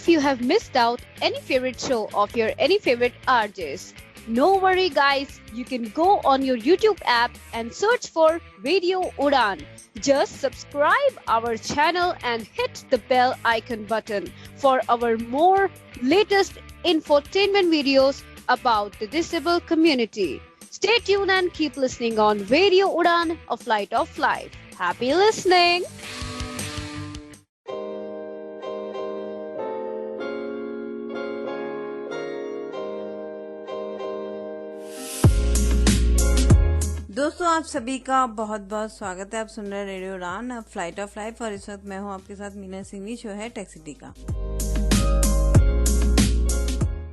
if you have missed out any favorite show of your any favorite RJs. No worry guys, you can go on your YouTube app and search for Radio Udan. Just subscribe our channel and hit the bell icon button for our more latest infotainment videos about the disabled community. Stay tuned and keep listening on Radio Udan, a flight of life. Happy listening! दोस्तों आप सभी का बहुत बहुत स्वागत है। आप सुन रहे हैं रेडियो उड़ान फ्लाइट ऑफ लाइफ और इस वक्त मैं हूं आपके साथ मीना सिंघवी, शो है टेक सिटी का।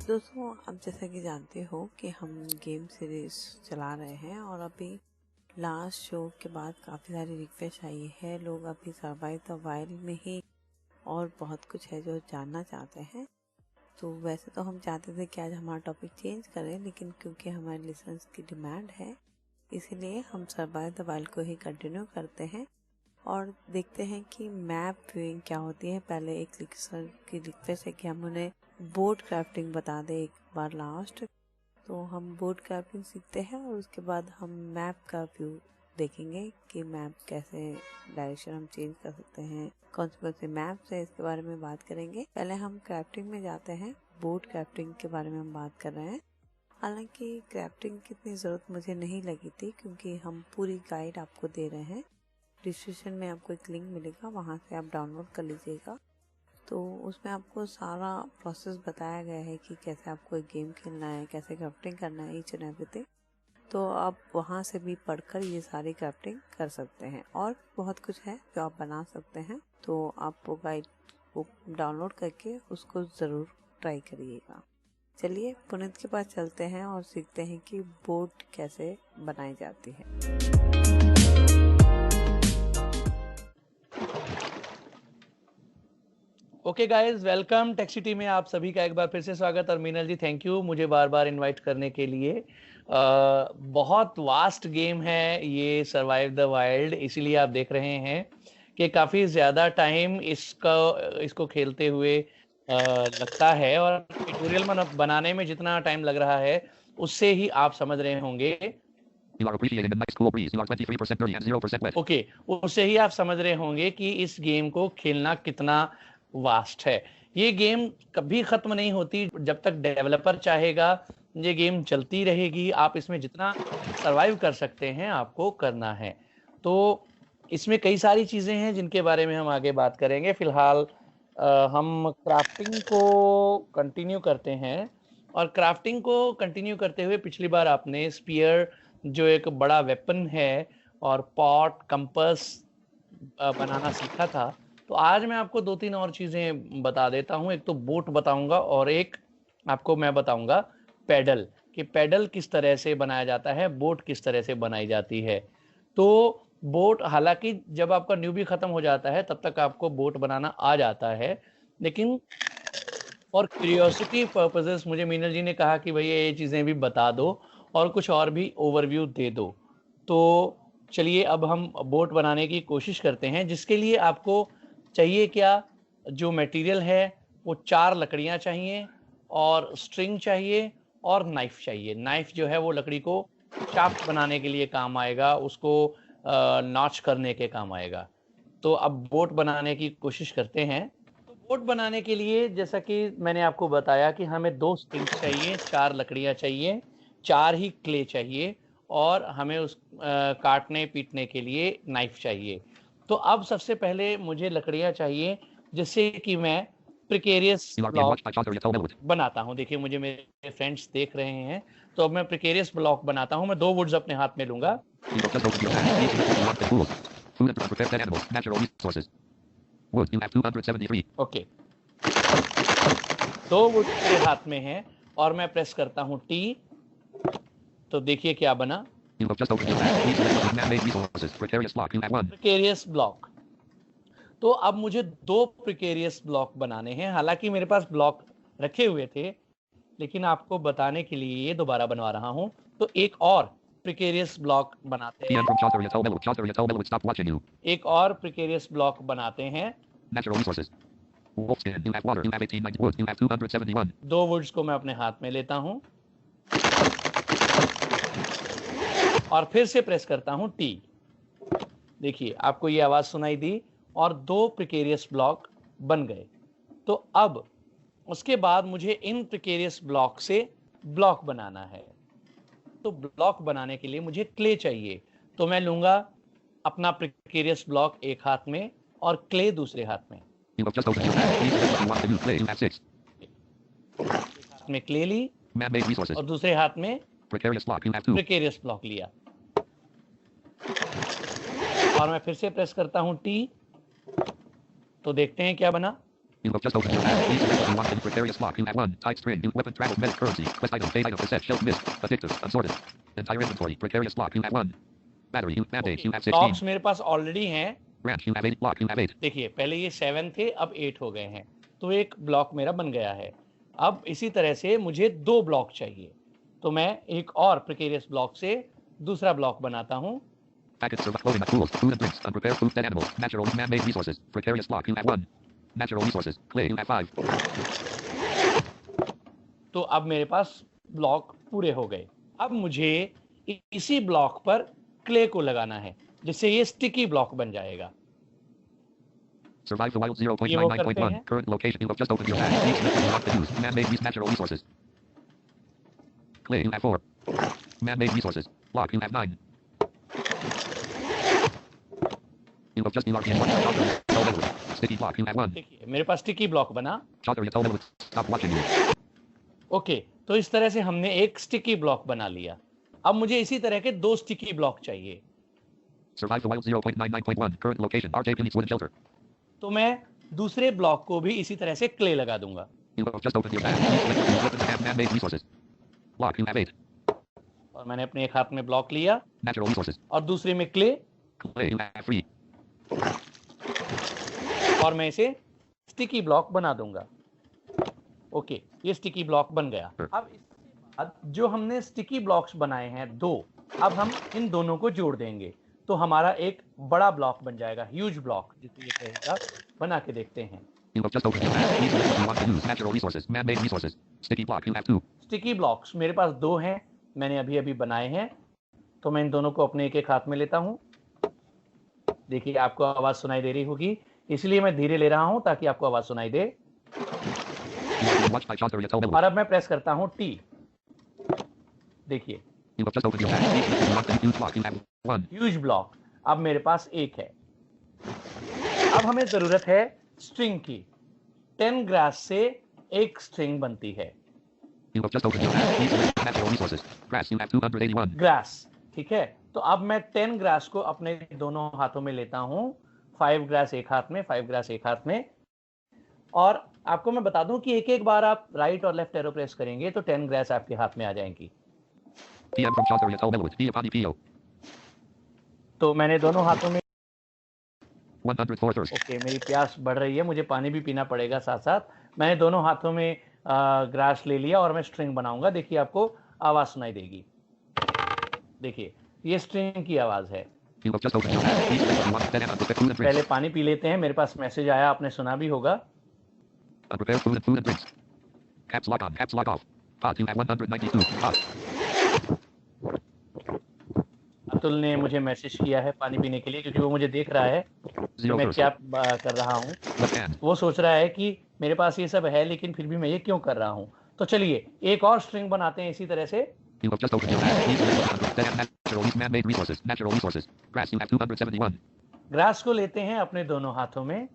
दोस्तों आप जैसा कि जानते हो कि हम गेम सीरीज चला रहे हैं और अभी लास्ट शो के बाद काफ़ी सारी रिक्वेस्ट आई है। लोग अभी सर्वाइव द वाइल्ड में ही और बहुत कुछ है जो जानना चाहते हैं। तो वैसे तो हम चाहते थे कि आज हमारा टॉपिक चेंज करें, लेकिन क्योंकि हमारे लिसनर्स की डिमांड है इसीलिए हम सर्वाइव द वाइल्ड को ही कंटिन्यू करते हैं और देखते हैं कि मैप व्यूइंग क्या होती है। पहले एक लिसनर की रिक्वेस्ट है कि हम उन्हें बोट क्राफ्टिंग बता दें एक बार लास्ट, तो हम बोट क्राफ्टिंग सीखते हैं और उसके बाद हम मैप का व्यू देखेंगे कि मैप कैसे डायरेक्शन हम चेंज कर सकते हैं, कौन से मैप्स है इसके बारे में बात करेंगे। पहले हम क्राफ्टिंग में जाते हैं। बोट क्राफ्टिंग के बारे में हम बात कर रहे हैं। हालांकि क्राफ्टिंग की इतनी ज़रूरत मुझे नहीं लगी थी क्योंकि हम पूरी गाइड आपको दे रहे हैं। डिस्क्रिप्शन में आपको एक लिंक मिलेगा, वहां से आप डाउनलोड कर लीजिएगा। तो उसमें आपको सारा प्रोसेस बताया गया है कि कैसे आपको एक गेम खेलना है, कैसे क्राफ्टिंग करना है, ईच एंड एवरीथिंग। तो आप वहां से भी पढ़कर ये सारी क्राफ्टिंग कर सकते हैं और बहुत कुछ है जो आप बना सकते हैं। तो आप वो गाइड को डाउनलोड करके उसको ज़रूर ट्राई करिएगा। चलिए पुनीत के पास चलते हैं और सीखते हैं कि बोट कैसे बनाई जाती है। Okay guys, welcome Tech City में आप सभी का एक बार फिर से स्वागत। और मीनल जी थैंक यू मुझे बार बार इनवाइट करने के लिए। बहुत वास्ट गेम है ये सर्वाइव द वाइल्ड, इसीलिए आप देख रहे हैं कि काफ़ी ज़्यादा टाइम इसको खेलते हुए लगता है और ट्यूटोरियल बनाने में जितना टाइम लग रहा है उससे ही आप समझ रहे होंगे ओके उससे ही आप समझ रहे होंगे कि इस गेम को खेलना कितना वास्ट है। ये गेम कभी खत्म नहीं होती। जब तक डेवलपर चाहेगा ये गेम चलती रहेगी। आप इसमें जितना सर्वाइव कर सकते हैं आपको करना है। तो इसमें कई सारी चीज़ें हैं जिनके बारे में हम आगे बात करेंगे। फिलहाल हम क्राफ्टिंग को कंटिन्यू करते हैं और क्राफ्टिंग को कंटिन्यू करते हुए पिछली बार आपने स्पीयर जो एक बड़ा वेपन है और पॉट कंपास बनाना सीखा था। तो आज मैं आपको 2-3 और चीज़ें बता देता हूँ। एक तो बोट बताऊंगा और एक आपको मैं बताऊंगा पैडल, कि पैडल किस तरह से बनाया जाता है, बोट किस तरह से बनाई जाती है। तो बोट, हालांकि जब आपका न्यूबी खत्म हो जाता है तब तक आपको बोट बनाना आ जाता है, लेकिन फॉर क्यूरियोसिटी पर्पसेस मुझे मीनल जी ने कहा कि भैया ये चीज़ें भी बता दो और कुछ और भी ओवरव्यू दे दो। तो चलिए अब हम बोट बनाने की कोशिश करते हैं। जिसके लिए आपको चाहिए क्या, जो मटेरियल है वो 4 लकड़ियाँ चाहिए और स्ट्रिंग चाहिए और नाइफ चाहिए। नाइफ जो है वो लकड़ी को शाफ्ट बनाने के लिए काम आएगा, उसको नॉच करने के काम आएगा। तो अब बोट बनाने की कोशिश करते हैं। तो बोट बनाने के लिए जैसा कि मैंने आपको बताया कि हमें 2 स्ट्रिंग्स चाहिए, 4 लकड़ियाँ चाहिए, 4 ही क्ले चाहिए और हमें उस काटने पीटने के लिए नाइफ चाहिए। तो अब सबसे पहले मुझे लकड़ियाँ चाहिए जिससे कि मैं प्रिकेरियस ब्लॉक बनाता हूँ। देखिए मुझे मेरे फ्रेंड्स देख रहे हैं, तो अब मैं प्रिकेरियस ब्लॉक बनाता हूँ। मैं 2 वुड्स अपने हाथ में लूंगा। ओके, 2 वुड मेरे हाथ में है और मैं प्रेस करता हूँ टी। तो देखिए क्या बना, प्रिकेरियस ब्लॉक। तो अब मुझे 2 प्रिकेरियस ब्लॉक बनाने हैं। हालांकि मेरे पास ब्लॉक रखे हुए थे, लेकिन आपको बताने के लिए ये दोबारा बनवा रहा हूं। तो एक और प्रिकेरियस ब्लॉक बनाते हैं, एक और प्रिकेरियस ब्लॉक बनाते हैं। Wolfskin, you have water, you have 18 wood, you have 271. 2 woods को मैं अपने हाथ में लेता हूं और फिर से प्रेस करता हूं टी। देखिए आपको ये आवाज सुनाई दी और 2 प्रिकेरियस ब्लॉक बन गए। तो अब उसके बाद मुझे इन प्रिकेरियस ब्लॉक से ब्लॉक बनाना है। तो ब्लॉक बनाने के लिए मुझे क्ले चाहिए, तो मैं लूंगा अपना प्रिकेरियस ब्लॉक एक हाथ में और क्ले दूसरे हाथ में। You have just opened your bag. Please select what you want to use. Clay, you have 6. एक हाथ में क्ले ली Man-made resources. और दूसरे हाथ में Precarious block, you have 2. Precarious block लिया और मैं फिर से प्रेस करता हूं टी। तो देखते हैं क्या बना। You have just opened your bag. Please select what you want to use. Precarious block, you have 1. Type string, new weapon, travel, medic, currency, quest item, pay item, cassette, shelf, mist, addictive, unsorted. Entire inventory, precarious block, you have 1. Battery, you mandate, you have 16. Blocks मेरे पास already हैं। Branch, you have 8. Block, you have 8. देखिए पहले ये 7 थे, अब 8 हो गए हैं, तो एक ब्लॉक मेरा बन गया है। अब इसी तरह से मुझे 2 ब्लॉक चाहिए, तो मैं एक और प्रिकेरियस ब्लॉक से दूसरा ब्लॉक बनाता हूं। Packets, survival, clothing, tools, food and drinks, unprepared food, dead animals, natural, man-made resources, precarious block, you have 1. Natural resources, clay, you have 5. तो अब मेरे पास ब्लॉक पूरे हो गए। अब मुझे इसी ब्लॉक पर क्ले को लगाना है, जिससे ये स्टिकी ब्लॉक बन जाएगा। Survive the wild ये वो करते 0.99.1. हैं। Current location, you have just opened your bag. Please select what you want to use. Man-made these natural resources. Clay, you have 4. Man-made resources. Block, you have 9. You have just been RPM 1. Sticky block, you have 1. देखिए मेरे पास sticky block बना। Chalker, you told me to stop watching you. Okay, तो इस तरह से हमने एक sticky block बना लिया। अब मुझे इसी तरह के 2 स्टिकी ब्लॉक चाहिए। Survive the wild 0.99.1. Current location, RJ Phoenix Wooden Shelter. तो मैं दूसरे ब्लॉक को भी इसी तरह से क्ले लगा दूंगा। You have just opened your bag. Please select what you want to have. Man-made resources. Block, you have 8. और मैंने अपने एक हाथ में ब्लॉक लिया Natural resources. और दूसरे में क्ले, Clay, you have 3. और मैं इसे स्टिकी ब्लॉक बना दूंगा। ओके, ये स्टिकी ब्लॉक बन गया। अब इसके बाद जो हमने स्टिकी ब्लॉक्स बनाए हैं 2, अब हम इन दोनों को जोड़ देंगे, तो हमारा एक बड़ा ब्लॉक बन जाएगा, ह्यूज ब्लॉक जिसे ये कहेगा। बना के देखते हैं। You have just opened your bag. Please select what you want to use. Natural resources. Man-made resources. Sticky block, you have 2. Sticky blocks मेरे पास 2 हैं, मैंने अभी अभी बनाए हैं, तो मैं इन दोनों को अपने एक एक हाथ में लेता हूं। देखिए आपको आवाज सुनाई दे रही होगी, इसलिए मैं धीरे ले रहा हूं ताकि आपको आवाज सुनाई दे। You are being watched by Chalker, you told me. और अब मैं प्रेस करता हूं टी। देखिए You have just opened your bag. Please select what you want to use. Block, you have 1. Huge block अब मेरे पास एक है। अब हमें जरूरत है स्ट्रिंग की। 10 ग्रास से एक स्ट्रिंग बनती है। You have just opened your bag. Please select natural resources. Grass, you have 281. Grass, ठीक है। तो अब मैं 10 ग्रास को अपने दोनों हाथों में लेता हूं। 5 ग्रास एक हाथ में, 5 ग्रास एक हाथ में। और आपको मैं बता दूं कि एक एक बार आप राइट और लेफ्ट एरो प्रेस करेंगे तो 10 ग्रास आपके हाथ में आ जाएंगी। PM from Chalker, you told me. P upon EPO. तो मैंने दोनों हाथों में 104 thirst. ओके, मेरी प्यास बढ़ रही है, मुझे पानी भी पीना पड़ेगा साथ साथ। मैंने दोनों हाथों में ग्रास ले लिया और मैं स्ट्रिंग बनाऊंगा। देखिए आपको आवाज सुनाई देगी। देखिए ये स्ट्रिंग की आवाज है। You have just opened your bag. Please select what you want. Then unprepared food and drinks. पहले पानी पी लेते हैं, मेरे पास मैसेज आया, आपने सुना भी होगा। Unprepared food and drinks. Caps lock on. Caps lock off. Pot, you have 192. Pot. Atul ने मुझे मैसेज किया है पानी पीने के लिए, क्योंकि वो मुझे देख रहा है कि Zero मैं thirst. क्या कर रहा हूँ। Left hand. वो सोच रहा है कि मेरे पास ये सब है लेकिन फिर भी मैं ये क्यों कर रहा हूँ। तो चलिए एक और स्ट्रिंग बनाते हैं इसी तरह से। You have just opened your bag. Please select what you want. Then natural man-made resources. Natural resources. Grass, you have 271. Grass को लेते हैं अपने दोनों हाथों में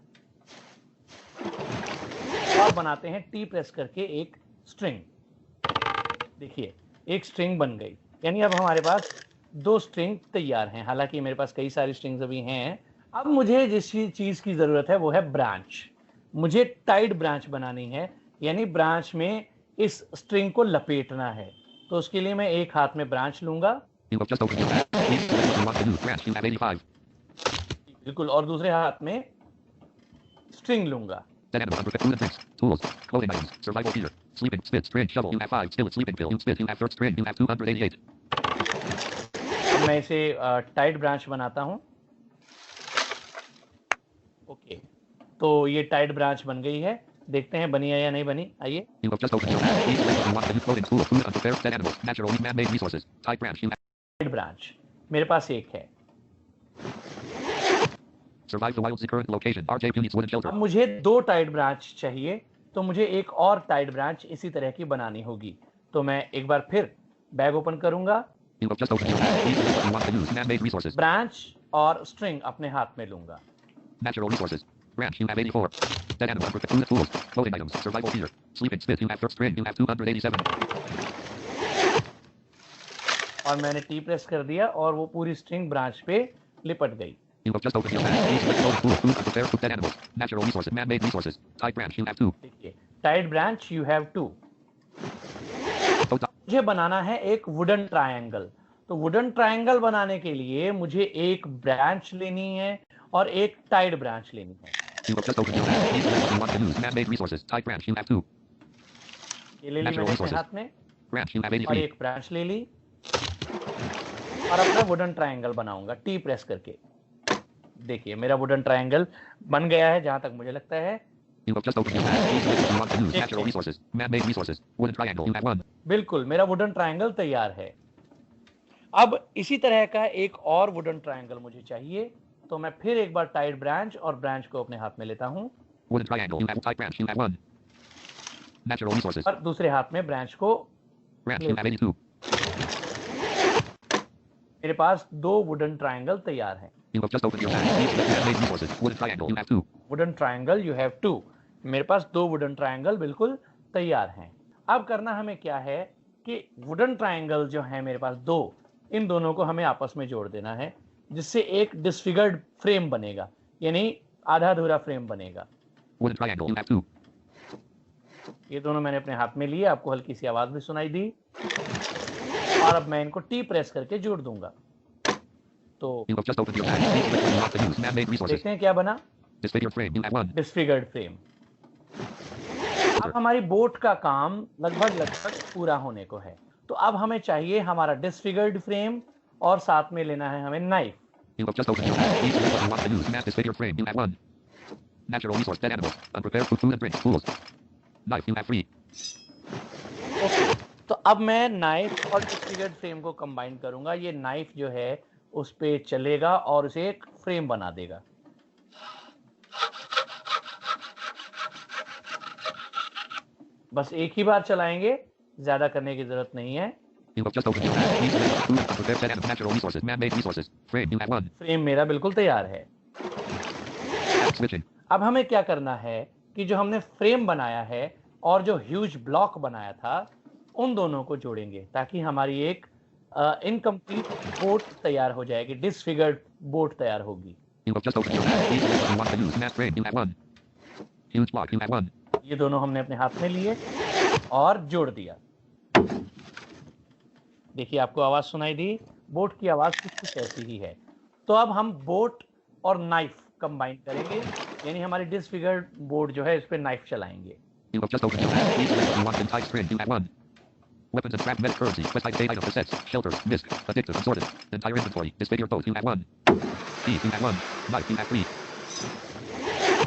और बनाते हैं टी प्रेस करके एक स्ट्रिंग। देखिए एक स्ट्रिंग बन गई, यानी अब हमारे पास 2 स्ट्रिंग तैयार हैं। हालांकि मेरे पास कई सारी स्ट्रिंग्स अभी हैं। अब मुझे जिस चीज की जरूरत है वो है ब्रांच। मुझे टाइड ब्रांच बनानी है, यानी ब्रांच में इस स्ट्रिंग को लपेटना है। तो उसके लिए मैं एक हाथ में ब्रांच लूंगा, You have just opened your bag. Please select what you want to use. Branch, you have 85. बिल्कुल, और दूसरे हाथ में स्ट्रिंग लूंगा। Dead animal, unprepared food and drinks. Tools. Clothing items. Survival gear. Sleeping. Spit. String. Shovel. You have 5. Skillet. Sleeping pill. You spit. You have third string. You have 288. अब मैं इसे tight branch बनाता हूं। Okay, तो ये Tide branch बन गई है, देखते हैं बनी है या नहीं बनी। आइए, You have just opened your map. Please select what you want to use clothing, food, food, unprepared dead animals, natural, man-made resources. Type branch. You have tied branch मेरे पास एक है। survived the wild's current location. RJ Punit's wooden shelter. अब मुझे 2 Tide branch चाहिए, तो मुझे एक और टाइड ब्रांच इसी तरह की बनानी होगी। तो मैं एक बार फिर बैग ओपन करूंगा, You have just opened your map. Please select what you want to use man-made resources. Branch और स्ट्रिंग अपने हाथ में लूंगा। Natural resources. Branch. You have 84. Dead animal. Food, tools. Clothing items. Survival gear. Sleeping Smith. You have first string. You have 287. और मैंने T press कर दिया और वो पूरी स्ट्रिंग ब्रांच पे लिपट गई। You have just opened your map. Please select clothing, food, food, unprepared food, dead animals, natural resources, man-made resources. Type branch. You have 2. देखिए, tied branch you have 2। Total. मुझे बनाना है एक वुडन ट्रायंगल। तो wooden triangle बनाने के लिए मुझे एक ब्रांच लेनी है और एक टाइड ब्रांच लेनी है। You have just opened your map. Please select what you want to use man-made resources. Type branch. You have 2. ये ले ली Natural मैंने अपने resources. हाथ में Branch. You have और 83. एक ब्रांच ले ली और अपना वुडन ट्रायंगल बनाऊंगा टी प्रेस करके। देखिए, मेरा वुडन ट्रायंगल बन गया है जहां तक मुझे लगता है। You have just opened your map. Please select what you want to use natural resources, man-made resources, wooden triangle. You have 1. बिल्कुल, मेरा वुडन ट्रायंगल तैयार है। अब इसी तरह का एक और वुडन ट्रायंगल मुझे चाहिए, तो मैं फिर एक बार टाइड ब्रांच और ब्रांच को अपने हाथ में लेता हूं Wooden triangle. You have type branch. You have 1. Natural resources. और दूसरे हाथ में ब्रांच को। Branch. You have 82. मेरे पास 2 वुडन ट्रायंगल तैयार हैं। You have just opened your map. Please select man-made resources, wooden triangle. You have 2. Wooden triangle you have 2। मेरे पास 2 wooden triangle बिल्कुल तैयार हैं। अब करना हमें क्या है कि वुडन ट्रायंगल जो है मेरे पास 2, इन दोनों को हमें आपस में जोड़ देना है, जिससे एक डिसफिगर्ड फ्रेम बनेगा, यानी आधा अधूरा फ्रेम बनेगा। Wooden triangle. You have 2. ये दोनों मैंने अपने हाथ में लिए, आपको हल्की सी आवाज भी सुनाई दी। और अब मैं इनको टी प्रेस करके जोड़ दूंगा। तो You have just opened your map. Please select what you want to use man-made resources. देखते हैं क्या बना। Disfigured frame. You have 1. Disfigured frame. अब हमारी बोट का काम लगभग पूरा होने को है। तो अब हमें चाहिए हमारा डिसफिगर्ड फ्रेम और साथ में लेना है हमें knife. You have just opened your map. Please select what you want to use man disfigured frame. You have 1. Natural resource, dead animals, unprepared food, food and drink, tools. Knife. You have 3. Okay, तो अब मैं knife और disfigured frame को combine करूंगा। ये knife जो है उस पे चलेगा और उसे एक फ्रेम बना देगा। बस एक ही बार चलाएंगे, ज्यादा करने की जरूरत नहीं है। You have just opened your map. Please select food, unprepared dead animals, natural resources, man-made resources. Frame. You have 1. Frame मेरा बिल्कुल तैयार है। App switching. अब हमें क्या करना है कि जो हमने फ्रेम बनाया है और जो ह्यूज ब्लॉक बनाया था, उन दोनों को जोड़ेंगे ताकि हमारी एक इनकम्प्लीट बोट तैयार हो जाएगी, डिसफिगर्ड बोट तैयार होगी। You have just opened your map. Please select what you want to use man frame. You have 1. Huge block. You have 1. ये दोनों हमने अपने हाथ में लिए और जोड़ दिया। देखिए, आपको आवाज सुनाई दी। बोट की आवाज कुछ ऐसी ही है। तो अब हम बोट और नाइफ कंबाइन करेंगे, यानी हमारी डिसफिगर्ड बोट जो है इस पे नाइफ चलाएंगे। You have just opened your map. Please select what you want in type string. You have 1. Weapons and scrap metal currency. Quest type data cassettes. Shelters. Disc. Addictive. Assorted. Entire inventory. Disfigure both. You have 1. Key. You have 1. Knife. You have 3.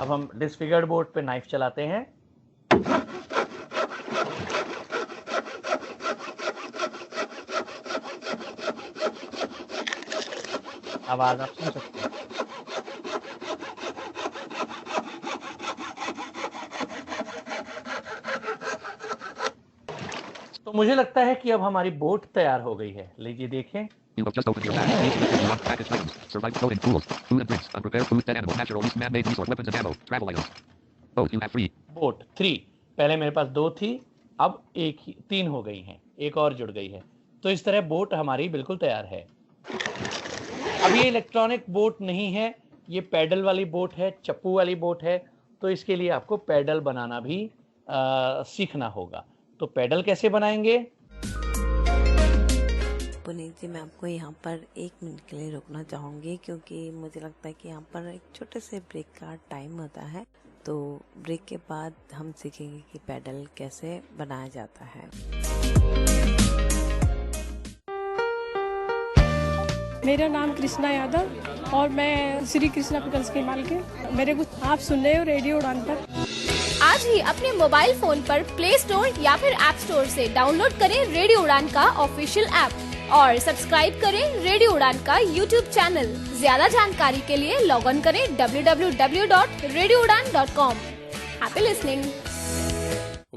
अब हम disfigured boat पे knife चलाते हैं। आवाज आप सुन सकते हैं। तो मुझे लगता है कि अब हमारी बोट तैयार हो गई है। लीजिए देखें। You have just opened your bag. Please select what you want. Packaged items. Survival clothing, tools, food and drinks, unprepared food, dead animal, natural resource, man-made resource, weapons and ammo, travel items. Both. You have 3. Boat 3। पहले मेरे पास 2 थी, अब 3 हो गई हैं, एक और जुड़ गई है। तो इस तरह बोट हमारी बिल्कुल तैयार है। अब ये इलेक्ट्रॉनिक बोट नहीं है, ये पैडल वाली बोट है, चप्पू वाली बोट है। तो इसके लिए आपको पैडल बनाना भी सीखना होगा। तो पैडल कैसे बनाएंगे? पुनीत जी, मैं आपको यहाँ पर 1 मिनट के लिए रुकना चाहूँगी क्योंकि मुझे लगता है कि यहाँ पर एक छोटे से ब्रेक का टाइम होता है। तो ब्रेक के बाद हम सीखेंगे कि पैडल कैसे बनाया जाता है। मेरा नाम कृष्णा यादव और मैं श्री कृष्णा पिकल्स की मालकिन। मेरे को आप सुन रहे हो रेडियो उड़ान पर। आज ही अपने मोबाइल फोन पर प्ले स्टोर या फिर ऐप स्टोर से डाउनलोड करें रेडियो उड़ान का ऑफिशियल ऐप और सब्सक्राइब करें रेडियो उड़ान का यूट्यूब चैनल। ज्यादा जानकारी के लिए लॉग ऑन करें www.radioudan.com। Happy listening.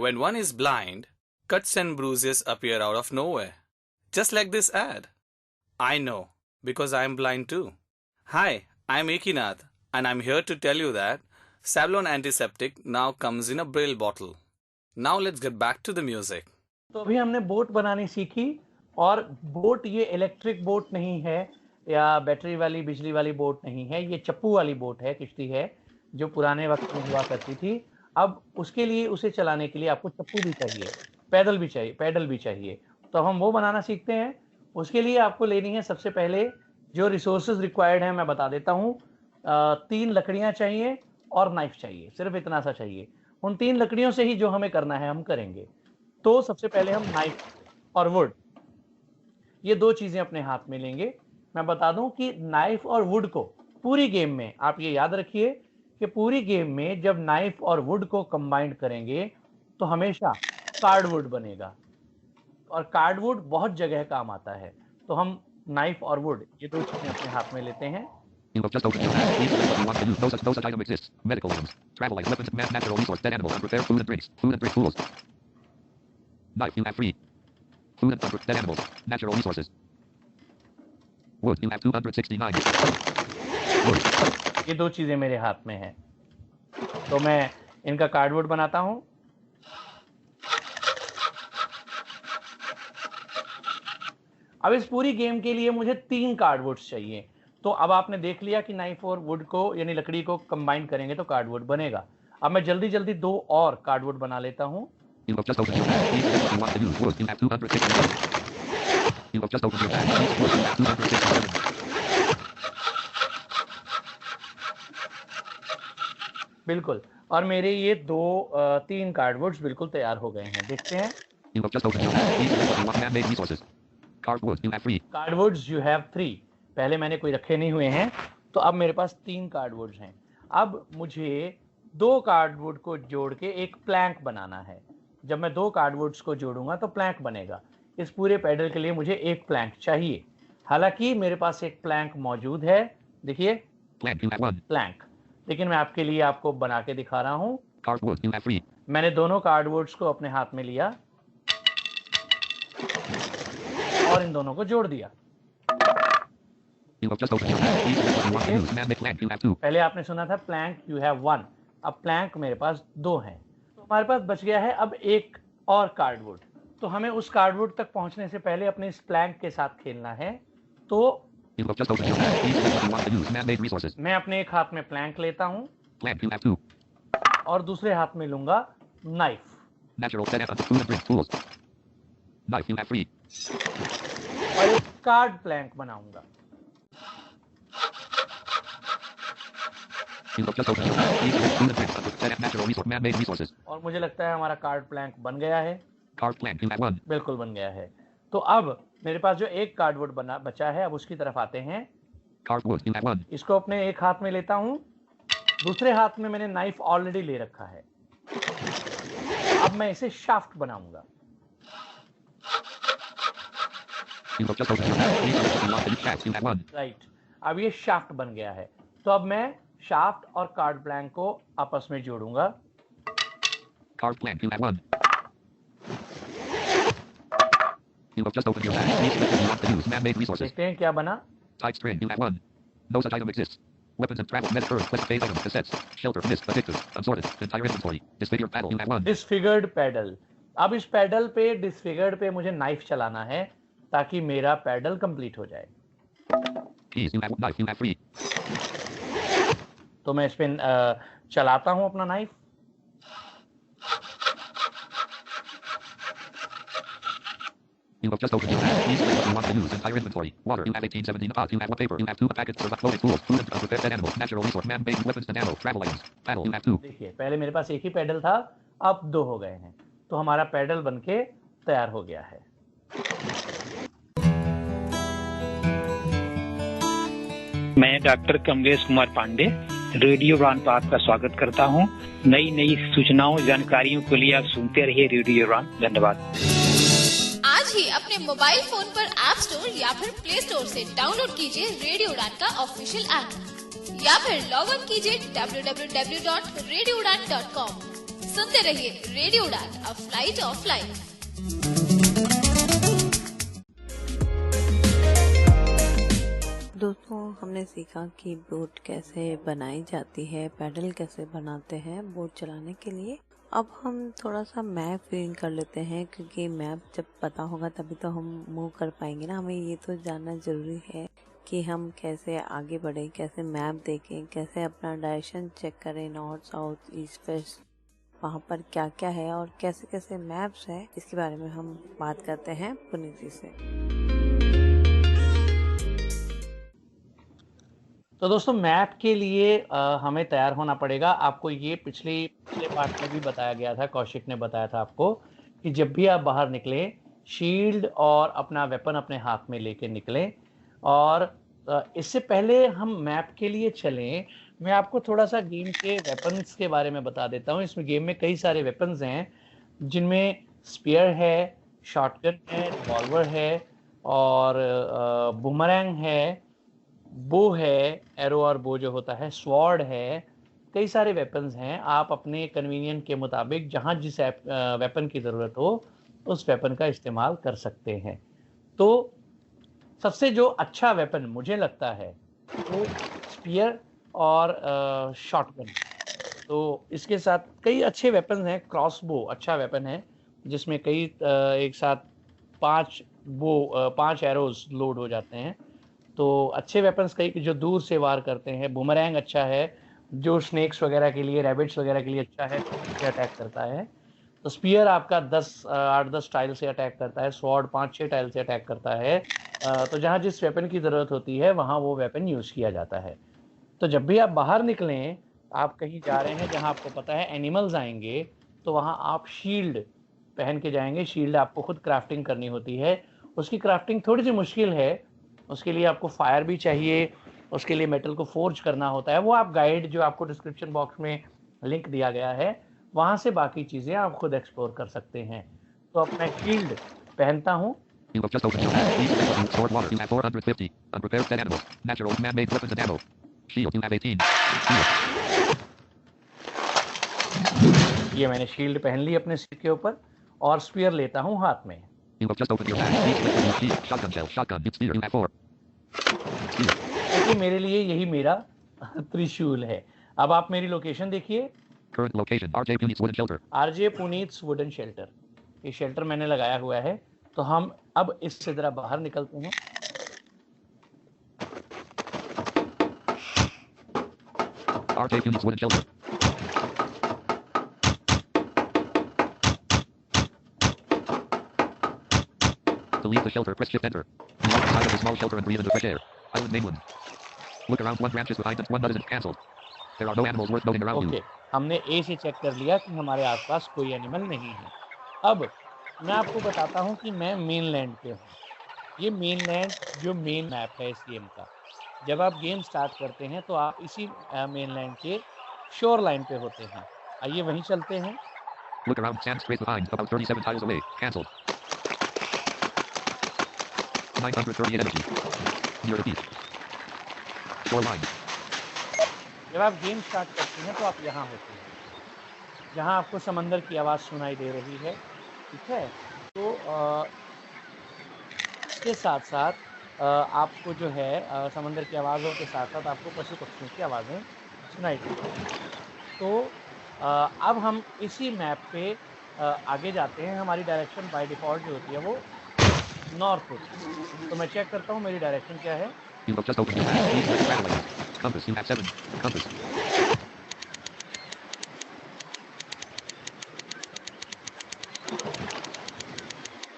When one is blind, cuts and bruises appear out of nowhere. Just like this ad. I know, because I am blind too. Hi, I am Ekinath and I am here to tell you that Savlon Antiseptic now comes in a Braille bottle. Now let's get back to the music. तो अभी हमने boat बनानी सीखी, और boat ये electric boat नहीं है या बैटरी वाली बिजली वाली बोट नहीं है, ये चप्पू वाली बोट है, किश्ती है जो पुराने वक्त में हुआ करती थी। अब उसके लिए, उसे चलाने के लिए आपको चप्पू भी चाहिए, पैडल भी चाहिए। तो हम वो बनाना सीखते हैं। उसके लिए आपको लेनी है सबसे पहले जो रिसोर्सेज रिक्वायर्ड है मैं बता देता हूँ। 3 लकड़ियाँ चाहिए और नाइफ चाहिए, सिर्फ इतना सा चाहिए। उन 3 लकड़ियों से ही जो हमें करना है हम करेंगे। तो सबसे पहले हम नाइफ और वुड, ये 2 चीजें अपने हाथ में लेंगे। मैं बता दूं कि नाइफ और वुड को पूरी गेम में, आप ये याद रखिए कि पूरी गेम में जब नाइफ और वुड को कंबाइन करेंगे तो हमेशा कार्डवुड बनेगा, और कार्डवुड बहुत जगह काम आता है। तो हम नाइफ और वुड ये 2 चीजें अपने हाथ में लेते हैं। You have just opened your bag. Please select what you want to use. No such item exists. Medical items, travel items, weapons, natural resource, dead animals, unprepared food and drinks, tools. Knife, you have 3. Food and dead animals, natural resources. Wood, you have 269. Wood. ये 2 चीजें मेरे हाथ में हैं, तो मैं इनका कार्डवुड बनाता हूं। अब इस पूरी गेम के लिए मुझे 3 कार्डवुड्स चाहिए। तो अब आपने देख लिया कि नाइफ और वुड को यानी लकड़ी को कंबाइन करेंगे तो कार्डवुड बनेगा। अब मैं जल्दी जल्दी 2 और कार्डवुड बना लेता हूं। You have just opened your bag. Please select what you want to use. Wood, you have 267. You have just opened your bag. Please wood, you have 267. बिल्कुल, और मेरे ये 3 कार्डवुड्स बिल्कुल तैयार हो गए हैं। देखते हैं। You have just opened your bag. Please select what you want. Man-made resources. Cardwood, you have 3. Cardwoods you have 3। पहले मैंने कोई रखे नहीं हुए हैं, तो अब मेरे पास 3 कार्डवुड्स हैं। अब मुझे 2 कार्डवुड को जोड़ के एक प्लैंक बनाना है। जब मैं 2 कार्डवुड्स को जोड़ूंगा तो प्लैंक बनेगा। इस पूरे पैडल के लिए मुझे एक प्लैंक चाहिए। हालांकि मेरे पास एक प्लैंक मौजूद है, देखिए प्लैंक, लेकिन मैं आपके लिए आपको बना के दिखा रहा हूँ। Cardwood, you have 3. मैंने दोनों कार्डवुड्स को अपने हाथ में लिया और इन दोनों को जोड़ दिया। You have just opened your bag. Please select what you want to use. Man-made plank, you have 2. पहले आपने सुना था प्लैंक यू हैव 1, अब प्लैंक मेरे पास 2 हैं। तो हमारे पास बच गया है अब एक और कार्डवुड। तो हमें उस कार्डवुड तक पहुंचने से पहले अपने इस प्लैंक के साथ खेलना है। तो You have just opened your bag. Please select what you want to use. Man-made resources. मैं अपने एक हाथ में प्लैंक लेता हूं Plank, you have 2. और दूसरे हाथ में लूंगा knife, Natural dead animals, food and drink, tools. Knife, you have 3. और एक कार्ड प्लैंक बनाऊंगा। You have just opened your bag. Please select food and drink, dead natural resource, man-made resources. और मुझे लगता है हमारा कार्ड प्लैंक बन गया है। Card plank, you have 1. बिल्कुल बन गया है। तो अब मेरे पास जो एक कार्डवुड बचा है, अब उसकी तरफ आते हैं। Cardwood, you have 1. इसको अपने एक हाथ में लेता हूं, दूसरे हाथ में मैंने नाइफ ऑलरेडी ले रखा है। अब मैं इसे शाफ्ट बनाऊंगा। You have just opened your bag. Please select what you want to use. Shaft, you have 1. Right, अब ये शाफ्ट बन गया है। तो अब मैं शाफ्ट और कार्ड प्लैंक को आपस में जोड़ूंगा। Card plank, you have 1. You have just opened your bag. Please select what you want to use. Man-made resources. देखते हैं क्या बना। Tight string, you have 1. No such item exists. Weapons and travel, med earth, quest phase items, cassettes, shelter, mist, addictive, unsorted, entire inventory. Disfigured paddle, you have 1. Disfigured paddle. अब इस pedal पे, disfigured पे मुझे knife चलाना है ताकि मेरा pedal complete हो जाए। Keys, you have 1. Knife, you have 3. तो मैं इस पे चलाता हूं अपना knife. You have just opened your bag. Please select what you want to use. Entire inventory. Water, you have 1817. Pot, you have 1 paper. You have 2 packets of loaded tools. Food and unprepared dead animals. Natural resource. Man-made weapons and ammo. Travel items. Paddle, you have 2. देखिए, पहले मेरे पास एक ही pedal था, अब 2 हो गए हैं। तो हमारा पैडल बनके तैयार हो गया है। मैं डॉक्टर कमलेश कुमार पांडे रेडियो उड़ान पर आपका स्वागत करता हूं। नई नई सूचनाओं जानकारियों के लिए आप सुनते रहिए रेडियो उड़ान। धन्यवाद। आज ही अपने मोबाइल फोन पर ऐप स्टोर या फिर प्ले स्टोर से डाउनलोड कीजिए रेडियो उड़ान का ऑफिशियल ऐप या फिर लॉग इन कीजिए www.radioudan.com। सुनते रहिए रेडियो उड़ान, अ फ्लाइट ऑफ लाइफ। दोस्तों, हमने सीखा कि बोट कैसे बनाई जाती है, पैडल कैसे बनाते हैं बोट चलाने के लिए। अब हम थोड़ा सा मैप रीड कर लेते हैं, क्योंकि मैप जब पता होगा तभी तो हम मूव कर पाएंगे ना। हमें ये तो जानना जरूरी है कि हम कैसे आगे बढ़ें, कैसे मैप देखें, कैसे अपना डायरेक्शन चेक करें, नॉर्थ साउथ ईस्ट वेस्ट, वहाँ पर क्या क्या है और कैसे कैसे मैप्स है। इसके बारे में हम बात करते हैं पुनीत जी से। तो दोस्तों, मैप के लिए हमें तैयार होना पड़ेगा। आपको ये पिछले पार्ट में भी बताया गया था, कौशिक ने बताया था आपको कि जब भी आप बाहर निकलें, शील्ड और अपना वेपन अपने हाथ में लेके निकलें। और इससे पहले हम मैप के लिए चलें, मैं आपको थोड़ा सा गेम के वेपन्स के बारे में बता देता हूँ। इसमें गेम में कई सारे वेपन्स हैं, जिनमें स्पीयर है, शॉटगन है, रिवॉल्वर है और बूमरैंग है, बो है, एरो और बो जो होता है, स्वॉर्ड है। कई सारे वेपन्स हैं। आप अपने कन्वीनियंट के मुताबिक जहाँ जिस वेपन की ज़रूरत हो उस वेपन का इस्तेमाल कर सकते हैं। तो सबसे जो अच्छा वेपन मुझे लगता है वो स्पीयर और शॉटगन। तो इसके साथ कई अच्छे वेपन्स हैं। क्रॉसबो अच्छा वेपन है, जिसमें कई एक साथ 5 एरोज लोड हो जाते हैं। तो अच्छे वेपन्स कई जो दूर से वार करते हैं। बूमरैंग अच्छा है, जो स्नेक्स वगैरह के लिए, रैबिट्स वगैरह के लिए अच्छा है, से अटैक करता है। तो स्पीयर आपका 8-10 टाइल से अटैक करता है। स्वॉर्ड 5-6 टाइल से अटैक करता है। तो जहाँ जिस वेपन की ज़रूरत होती है वहाँ वो वेपन यूज़ किया जाता है। तो जब भी आप बाहर निकलें, आप कहीं जा रहे हैं जहाँ आपको पता है एनिमल्स आएंगे, तो वहाँ आप शील्ड पहन के जाएंगे। शील्ड आपको खुद क्राफ्टिंग करनी होती है। उसकी क्राफ्टिंग थोड़ी सी मुश्किल है, उसके लिए आपको फायर भी चाहिए, उसके लिए मेटल को फोर्ज करना होता है। वो आप गाइड जो आपको डिस्क्रिप्शन बॉक्स में लिंक दिया गया है, वहाँ से बाकी चीज़ें आप खुद एक्सप्लोर कर सकते हैं। तो अब मैं शील्ड पहनता हूँ। You have just opened your bag. Please select what you stored water. You have 450. Unprepared dead animals. Natural man-made weapons and ammo. Shield. You have 18. Shield. ये मैंने शील्ड पहन ली अपने सिर के ऊपर और स्पीयर लेता हूँ हाथ में। You have just opened your bag. Please select what you shield. Shotgun shell. Shotgun. You spear. You have 4. Shield. क्योंकि मेरे लिए यही मेरा त्रिशूल है। अब आप मेरी लोकेशन देखिए। Current location. RJ Punit's wooden shelter. RJ Punit's wooden shelter. ये शेल्टर मैंने लगाया हुआ है। तो हम अब इससे जरा बाहर निकलते हैं। RJ Punit's wooden shelter. To leave the shelter, press Shift Enter. Be outside of the small shelter and breathe in the fresh air. Island mainland. Look around. One branch is behind and one nut is cancelled. There are no animals worth noting around okay, you. हमने ए से check कर लिया कि हमारे आसपास कोई animal नहीं है। अब मैं आपको बताता हूँ कि मैं मेनलैंड पे हूँ। ये मेनलैंड जो मेन मैप है इस गेम का। जब आप गेम स्टार्ट करते हैं तो आप इसी मेनलैंड के शोर लाइन पे होते हैं। आइए वहीं चलते हैं। Look around. Sand straight behind. About 37 tiles away. Cancelled. 938 energy. Near the beach. Shoreline. जब आप गेम स्टार्ट करते हैं तो आप यहाँ होते हैं, जहाँ आपको समंदर की आवाज़ सुनाई दे रही है। ठीक है, तो इसके साथ साथ आपको जो है समंदर की आवाज़ों के साथ साथ आपको पशु पक्षियों की आवाज़ें सुनाई देती हैं। तो अब हम इसी मैप पे आगे जाते हैं। हमारी डायरेक्शन बाय डिफ़ॉल्ट जो होती है वो नॉर्थ होती है। तो मैं चेक करता हूँ मेरी डायरेक्शन क्या है। You have just opened your bag. Please select travel lanes. Compass. You have 7. Compass.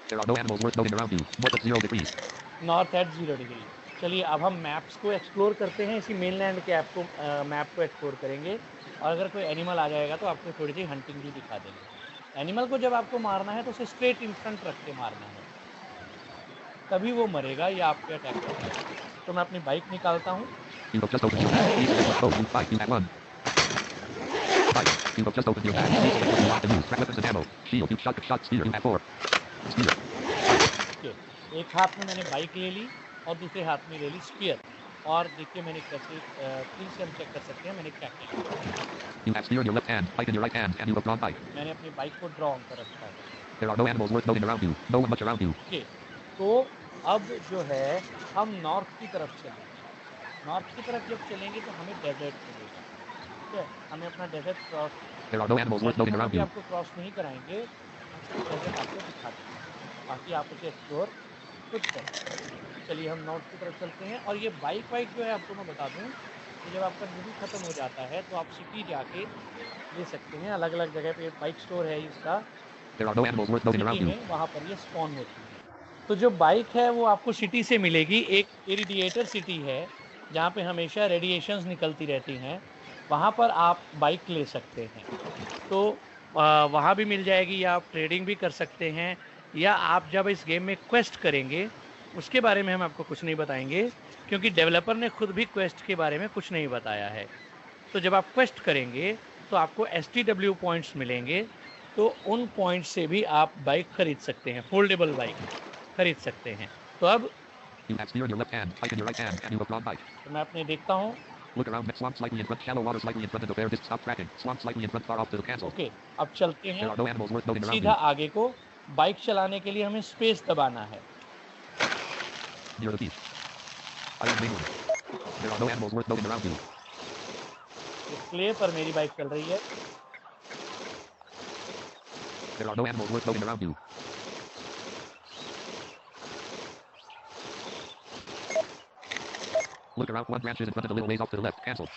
There are no animals worth noting around you. North at 0 degrees. North at 0 degree. चलिए अब हम मैप्स को explore करते हैं। इसी mainland के map को explore करेंगे और अगर कोई एनिमल आ जाएगा तो आपको थोड़ी सी हंटिंग भी दिखा देंगे। एनिमल को जब आपको मारना है तो उसे स्ट्रेट इन फ्रंट रख के मारना है, तभी वो मरेगा या आपके अटैक करेगा। तो मैं अपनी बाइक निकालता हूँ। You have just opened your bag. Please select what code you find. You have one. Bike. You have just opened your bag. Please select what you want to use. Track weapons and ammo. Shield. You shot spear. You have 4. Spear. Okay, एक हाथ में मैंने bike ले ली और दूसरे हाथ में ले ली स्पीयर। और देखिए मैंने कैसे स्क्रीन से हम चेक कर सकते हैं मैंने क्या किया। You have spear in your left hand, bike in your right hand, and you have drawn bike. मैंने अपनी बाइक को ड्रॉ कर रखा है। There are no animals worth noting around you. No one much around you. Okay, तो अब जो है हम नॉर्थ की तरफ चलेंगे। नॉर्थ की तरफ जब चलेंगे तो हमें डेजर्ट मिलेगा। ठीक है, हमें अपना desert cross, There are no animals worth noting around you. आपको क्रॉस नहीं कराएंगे, हम सिर्फ डेजर्ट आपको दिखा देंगे, बाकी आप उसे एक्सप्लोर खुद करें। चलिए हम नॉर्थ की तरफ चलते हैं। और ये बाइक जो है आपको मैं बता दूं कि जब आपका मूवी ख़त्म हो जाता है तो आप सिटी जाके ले सकते हैं। अलग अलग जगह पे बाइक स्टोर है इसका, There are no animals worth noting around you. वहाँ पर ये स्पॉन होती है। तो जो बाइक है वो आपको सिटी से मिलेगी। एक इरिडिएटर सिटी है जहाँ पे हमेशा रेडिएशंस निकलती रहती हैं, वहाँ पर आप बाइक ले सकते हैं। तो वहाँ भी मिल जाएगी, या आप ट्रेडिंग भी कर सकते हैं, या आप जब इस गेम में क्वेस्ट करेंगे उसके बारे में हम आपको कुछ नहीं बताएंगे क्योंकि डेवलपर ने खुद भी क्वेस्ट के बारे में कुछ नहीं बताया है। तो जब आप क्वेस्ट करेंगे तो आपको STW पॉइंट्स मिलेंगे, तो उन पॉइंट्स से भी आप बाइक खरीद सकते हैं, फोल्डेबल बाइक खरीद सकते हैं। तो अब You have spear in your left hand, bike in your right hand, and you have drawn bike. तो मैं अपने देखता हूँ। Look around. Swamp slightly in front, shallow water slightly in front, and the fair disc stop tracking. Swamp slightly in front, far off to cancel. Okay, अब चलते There हैं are no animals worth noting around सीधा you. आगे को। Bike चलाने के लिए हमें स्पेस दबाना है। Near the beach. Iron Mainland. There are no animals worth noting around you. Display पर मेरी बाइक चल रही है। There are no animals worth noting around you. Look around. One branch is in front of the little ways off to the left. Cancel.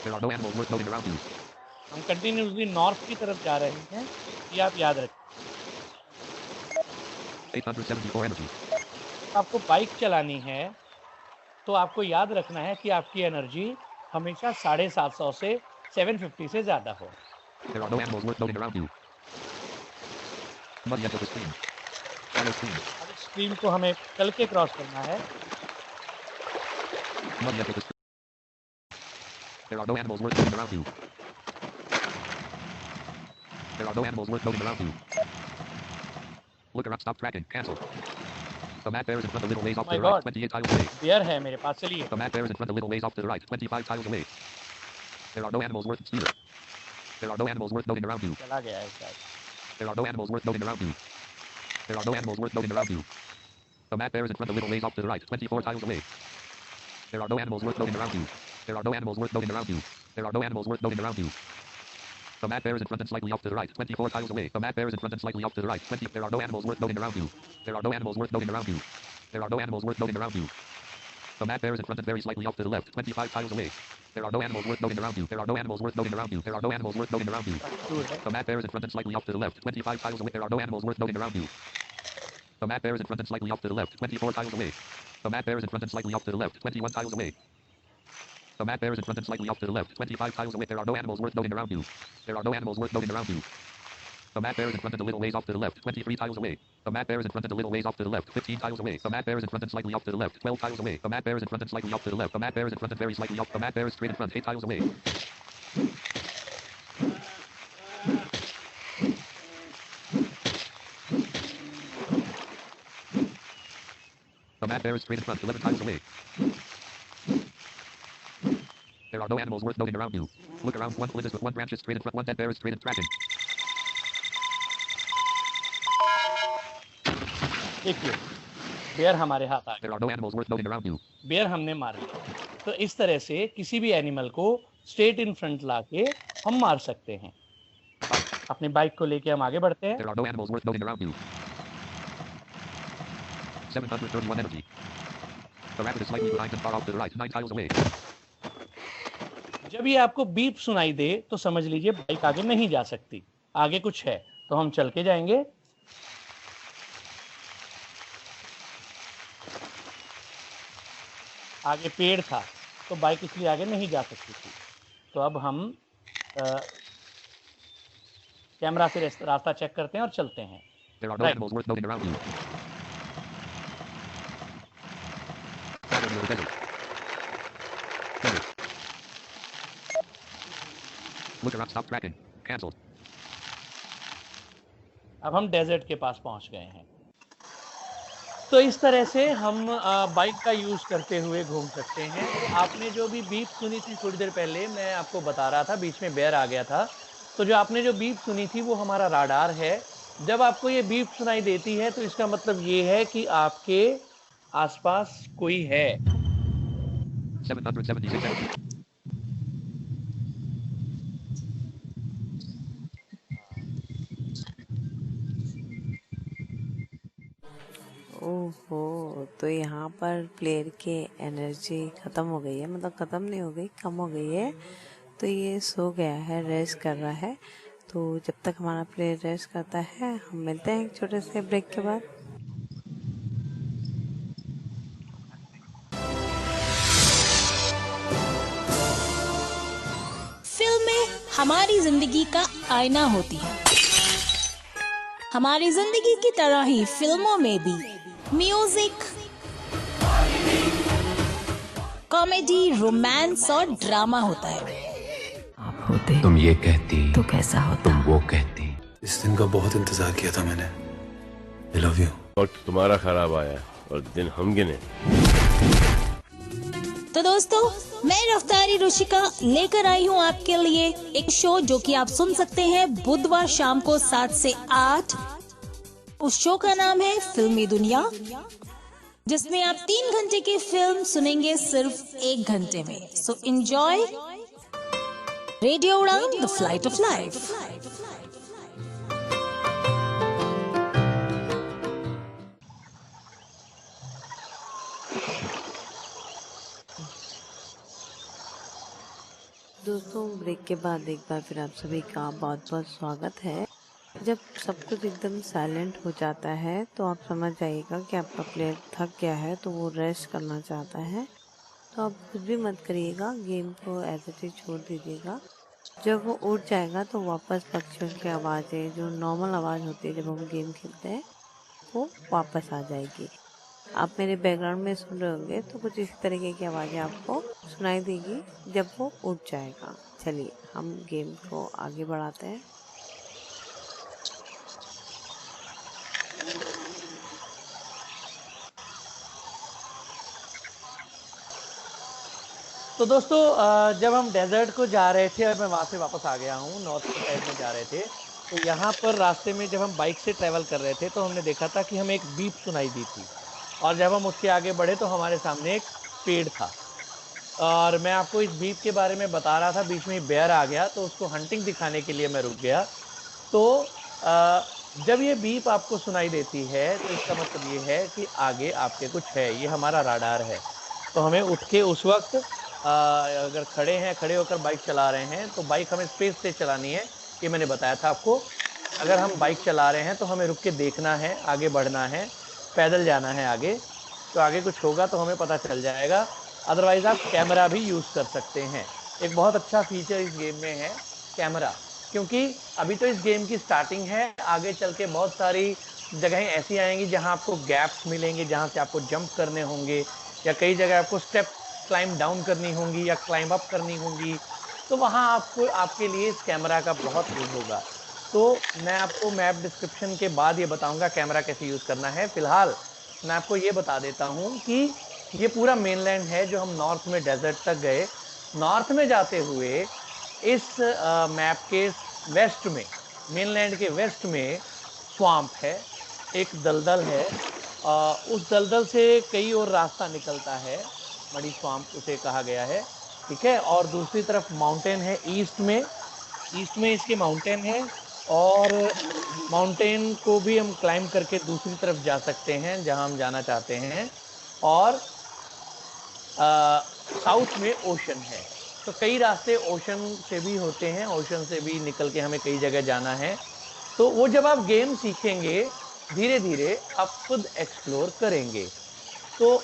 There are no animals worth noting around you. हम continuously north की तरफ जा रहे हैं, ये आप याद रखें। 874 energy. आपको बाइक चलानी है तो आपको याद रखना है कि आपकी एनर्जी हमेशा 750 से 750 से ज़्यादा हो। There are no animals worth noting around you. Muddy edge of the stream. Shallow stream. अब इस स्ट्रीम को हमें चल के क्रॉस करना है। Muddy edge of the stream. There are no animals worth noting around you. There are no animals worth noting around you. Look around. Stop tracking. Cancel. The map bear is in front a little ways off My to the right. God. 28 tiles away. Beer है मेरे पास, चलिए। The map bear is in front a little ways off to the right. 25 tiles away. There are no animals worth steer. There are no animals worth noting around you. चला गया है शायद। There are no animals worth noting around you. There are no animals worth noting around you. The map bear is in front a little ways off to the right. 24 tiles away. There are no animals worth noting around you. There are no animals worth noting around you. There are no animals worth noting around you. The map bear is in front and slightly off to the right. 24 tiles away. The map bear is in front and slightly off to the right. There are no animals worth noting around you. There are no animals worth noting around you. There are no animals worth noting around you. The map bear is in front and very slightly off to the left. 25 tiles away. There are no animals worth noting around you. There are no animals worth noting around you. There are no animals worth noting around you. The map bear is in front and slightly off to the left. 25 tiles away. There are no animals worth noting around you. The map bear is in front and slightly off to the left. 24 tiles away. The map bear is in front and slightly off to the left. 21 tiles away. The map bear is in front and slightly off to the left. 25 tiles away. There are no animals worth noting around you. There are no animals worth noting around you. The map bear is in front and a little ways off to the left. 23 tiles away. The map bear is in front and a little ways off to the left. 15 tiles away. The map bear is in front and slightly off to the left. 12 tiles away. The map bear is in front and slightly off to the left. The map bear is in front and very slightly off. The map bear is straight in front. 8 tiles away. The map bear is straight in front. 11 tiles away. There are no animals worth noting around you. Look around. One flint is with one branch is straight in front. One dead bear is straight in tracking. देखिए, bear हमारे हाथ आ There are no animals worth noting around you. गए, bear हमने मार लिया। तो इस तरह से किसी भी एनिमल को स्ट्रेट इन फ्रंट लाके हम मार सकते हैं। अपनी बाइक को लेके हम आगे बढ़ते हैं। There are no animals worth noting around you. 731 energy. The rabbit is slightly behind and far off to the right. 9 tiles away. जब ये आपको बीप सुनाई दे तो समझ लीजिए बाइक आगे नहीं जा सकती, आगे कुछ है। तो हम चल के जाएंगे। आगे पेड़ था तो बाइक इसलिए आगे नहीं जा सकती थी। तो अब हम कैमरा से रास्ता चेक करते हैं और चलते हैं। There are no Right. animals worth noting around you. Travel near the desert. Desert. Look around. Stop tracking. Cancelled. अब हम डेजर्ट के पास पहुंच गए हैं। तो इस तरह से हम बाइक का यूज करते हुए घूम सकते हैं। आपने जो भी बीप सुनी थी थोड़ी देर पहले, मैं आपको बता रहा था, बीच में बेयर आ गया था। तो जो आपने जो बीप सुनी थी वो हमारा राडार है। जब आपको ये बीप सुनाई देती है तो इसका मतलब ये है कि आपके आसपास कोई है। 776. ओहो, तो यहाँ पर प्लेयर की एनर्जी ख़त्म हो गई है, मतलब ख़त्म नहीं हो गई, कम हो गई है। तो ये सो गया है, रेस्ट कर रहा है। तो जब तक हमारा प्लेयर रेस्ट करता है, हम मिलते हैं एक छोटे से ब्रेक के बाद। फिल्में हमारी जिंदगी का आईना होती है। हमारी जिंदगी की तरह ही फिल्मों में भी म्यूजिक, कॉमेडी, रोमांस और ड्रामा होता है। आप होते तुम ये कहती तो कैसा होता? तुम वो कहती। इस दिन का बहुत इंतजार किया था मैंने। I love you। वक्त तुम्हारा खराब आया और दिन हम गिने। तो दोस्तों, मैं रफ्तारी रुचिका लेकर आई हूँ आपके लिए एक शो जो कि आप सुन सकते हैं बुधवार शाम को 7 से 8। उस शो का नाम है फिल्मी दुनिया, जिसमें आप 3 घंटे की फिल्म सुनेंगे सिर्फ 1 घंटे में। सो एंजॉय रेडियो उड़ान, द फ्लाइट ऑफ लाइफ। दोस्तों, ब्रेक के बाद एक बार फिर आप सभी का बहुत बहुत स्वागत है। जब सब कुछ एकदम साइलेंट हो जाता है तो आप समझ जाइएगा कि आपका प्लेयर थक गया है, तो वो रेस्ट करना चाहता है। तो आप कुछ भी मत करिएगा, गेम को ऐसे ही छोड़ दीजिएगा। जब वो उठ जाएगा तो वापस पक्षियों की आवाज़ें, जो नॉर्मल आवाज़ होती है जब हम गेम खेलते हैं, वो वापस आ जाएगी। आप मेरे बैकग्राउंड में सुन रहे होंगे तो कुछ इसी तरीके की आवाज़ें आपको सुनाई देगी जब वो उठ जाएगा। चलिए हम गेम को आगे बढ़ाते हैं। तो दोस्तों, जब हम डेजर्ट को जा रहे थे और मैं वहाँ से वापस आ गया हूँ, नॉर्थ की साइड में जा रहे थे, तो यहाँ पर रास्ते में जब हम बाइक से ट्रैवल कर रहे थे तो हमने देखा था कि हमें एक बीप सुनाई दी थी। और जब हम उसके आगे बढ़े तो हमारे सामने एक पेड़ था। और मैं आपको इस बीप के बारे में बता रहा था, बीच में बेयर आ गया तो उसको हंटिंग दिखाने के लिए मैं रुक गया। तो जब ये बीप आपको सुनाई देती है तो इसका मतलब ये है कि आगे आपके कुछ है, ये हमारा राडार है। तो हमें उठ के उस वक्त अगर खड़े होकर बाइक चला रहे हैं तो बाइक हमें स्पेस से चलानी है, ये मैंने बताया था आपको। अगर हम बाइक चला रहे हैं तो हमें रुक के देखना है, आगे बढ़ना है, पैदल जाना है आगे। तो आगे कुछ होगा तो हमें पता चल जाएगा। अदरवाइज़ आप कैमरा भी यूज़ कर सकते हैं। एक बहुत अच्छा फीचर इस गेम में है कैमरा, क्योंकि अभी तो इस गेम की स्टार्टिंग है। आगे चल के बहुत सारी जगहें ऐसी आएंगी जहां आपको गैप्स मिलेंगे, जहां से आपको जंप करने होंगे, या कई जगह आपको स्टेप क्लाइंब डाउन करनी होंगी या क्लाइंब अप करनी होंगी। तो वहां आपको आपके लिए इस कैमरा का बहुत यूज़ होगा। तो मैं आपको मैप डिस्क्रिप्शन के बाद ये बताऊंगा कैमरा कैसे यूज़ करना है। फिलहाल मैं आपको ये बता देता हूँ कि ये पूरा मेनलैंड है जो हम नॉर्थ में डेजर्ट तक गए। नॉर्थ में जाते हुए इस मैप के वेस्ट में, मेनलैंड के वेस्ट में स्वाम्प है, एक दलदल है। उस दलदल से कई और रास्ता निकलता है, मडी स्वाम्प उसे कहा गया है, ठीक है। और दूसरी तरफ माउंटेन है ईस्ट में इसके माउंटेन है, और माउंटेन को भी हम क्लाइंब करके दूसरी तरफ जा सकते हैं जहां हम जाना चाहते हैं। और साउथ में ओशन है। तो कई रास्ते ओशन से भी होते हैं, ओशन से भी निकल के हमें कई जगह जाना है। तो वो जब आप गेम सीखेंगे धीरे धीरे आप खुद एक्सप्लोर करेंगे। तो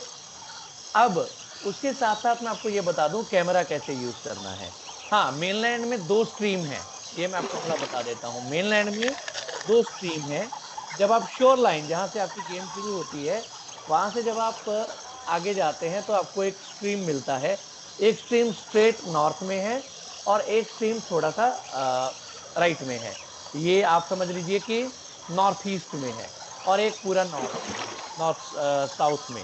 अब उसके साथ साथ मैं आपको ये बता दूं कैमरा कैसे यूज़ करना है। हाँ, मेनलैंड में 2 स्ट्रीम है, ये मैं आपको थोड़ा बता देता हूँ। मेनलैंड में 2 स्ट्रीम है। जब आप शोर लाइन, जहाँ से आपकी गेम शुरू होती है, वहाँ से जब आप आगे जाते हैं तो आपको एक स्ट्रीम मिलता है। एक स्ट्रीम स्ट्रेट नॉर्थ में है और एक स्ट्रीम थोड़ा सा राइट में है। ये आप समझ लीजिए कि नॉर्थ ईस्ट में है और एक पूरा नॉर्थ साउथ में।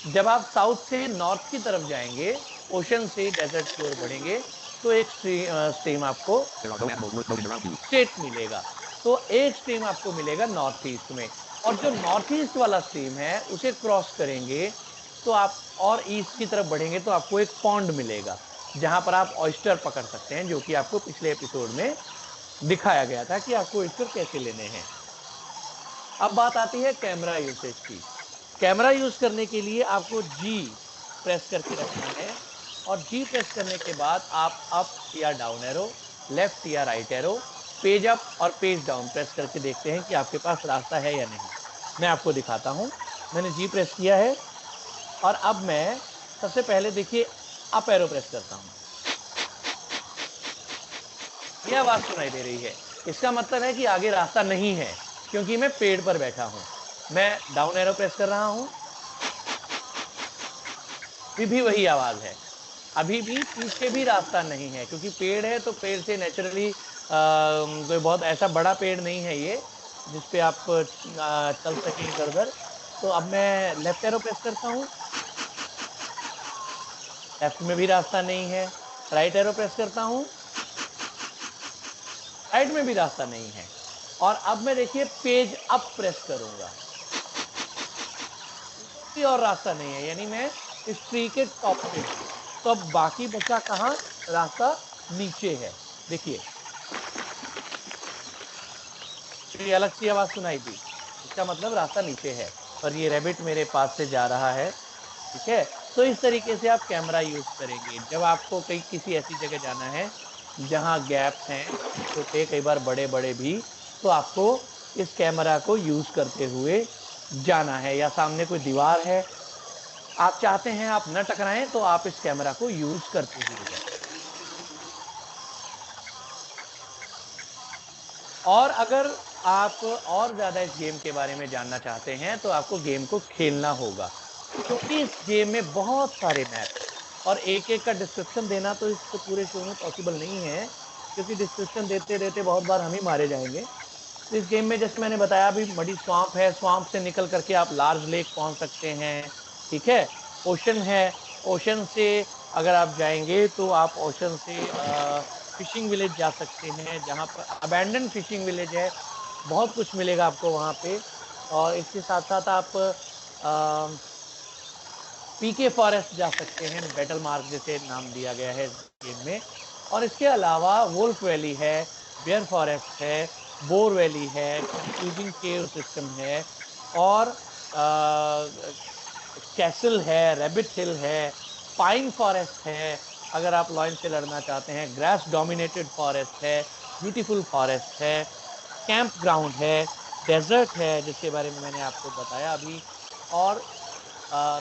जब आप साउथ से नॉर्थ की तरफ जाएंगे, ओशन से डेजर्ट की ओर बढ़ेंगे, तो एक स्ट्रीम आपको स्ट्रेट मिलेगा। तो एक स्ट्रीम आपको मिलेगा नॉर्थ ईस्ट में, और जो नॉर्थ ईस्ट वाला स्ट्रीम है उसे क्रॉस करेंगे तो आप और ईस्ट की तरफ बढ़ेंगे तो आपको एक पॉन्ड मिलेगा, जहां पर आप ऑयस्टर पकड़ सकते हैं, जो कि आपको पिछले एपिसोड में दिखाया गया था कि आपको ऑयस्टर कैसे लेने हैं। अब बात आती है कैमरा यूसेज की। कैमरा यूज करने के लिए आपको जी प्रेस करके रखना है, और जी प्रेस करने के बाद आप अप या डाउन एरो, लेफ्ट या राइट एरो, पेज अप और पेज डाउन प्रेस करके देखते हैं कि आपके पास रास्ता है या नहीं। मैं आपको दिखाता हूं। मैंने जी प्रेस किया है और अब मैं सबसे पहले देखिए अप एरो प्रेस करता हूं। यह आवाज सुनाई दे रही है, इसका मतलब है कि आगे रास्ता नहीं है, क्योंकि मैं पेड़ पर बैठा हूं। मैं डाउन एरो प्रेस कर रहा हूं, भी वही आवाज है। अभी भी पीछे भी रास्ता नहीं है, क्योंकि पेड़ है तो पेड़ से नेचुरली कोई बहुत ऐसा बड़ा पेड़ नहीं है ये जिसपे आप चल सकें इधर उधर। तो अब मैं लेफ्ट एरो प्रेस करता हूँ, लेफ्ट में भी रास्ता नहीं है। राइट एरो प्रेस करता हूँ, राइट में भी रास्ता नहीं है। और अब मैं देखिए पेज अप प्रेस करूंगा, और रास्ता नहीं है, यानी मैं इस ट्री के टॉप पे हूं। तो अब बाकी बचा कहाँ, रास्ता नीचे है। देखिए ये अलग सी आवाज सुनाई दी, इसका मतलब रास्ता नीचे है, और ये रैबिट मेरे पास से जा रहा है। ठीक है, तो इस तरीके से आप कैमरा यूज करेंगे जब आपको कहीं किसी ऐसी जगह जाना है जहां गैप्स हैं छोटे, कई बार बड़े बड़े भी, तो आपको इस कैमरा को यूज करते हुए जाना है। या सामने कोई दीवार है, आप चाहते हैं आप न टकराएं, तो आप इस कैमरा को यूज करते हुए जाएं। और अगर आप और ज़्यादा इस गेम के बारे में जानना चाहते हैं तो आपको गेम को खेलना होगा, क्योंकि इस गेम में बहुत सारे मैप और एक एक का डिस्क्रिप्शन देना तो इस पूरे शो में पॉसिबल नहीं है, क्योंकि डिस्क्रिप्शन देते देते बहुत बार हम ही मारे जाएंगे। तो इस गेम में जैसे मैंने बताया, अभी मडी स्वाम्प है, स्वाम्प से निकल करके आप लार्ज लेक पहुंच सकते हैं। ठीक है, ओशन है, ओशन से अगर आप जाएंगे तो आप ओशन से फिशिंग विलेज जा सकते हैं, जहाँ पर अबैंडन फिशिंग विलेज है, बहुत कुछ मिलेगा आपको वहाँ पे। और इसके साथ साथ आप पीके फॉरेस्ट जा सकते हैं, बैटल मार्क जैसे नाम दिया गया है गेम में। और इसके अलावा वोल्फ वैली है, बियर फॉरेस्ट है, बोर वैली है, कंफ्यूजिंग केव सिस्टम है, और कैसल है, रैबिट हिल है, पाइन फॉरेस्ट है अगर आप लॉयन से लड़ना चाहते हैं, ग्रास डोमिनेटेड फॉरेस्ट है, ब्यूटीफुल फॉरेस्ट है, कैंप ग्राउंड है, डेजर्ट है जिसके बारे में मैंने आपको बताया अभी, और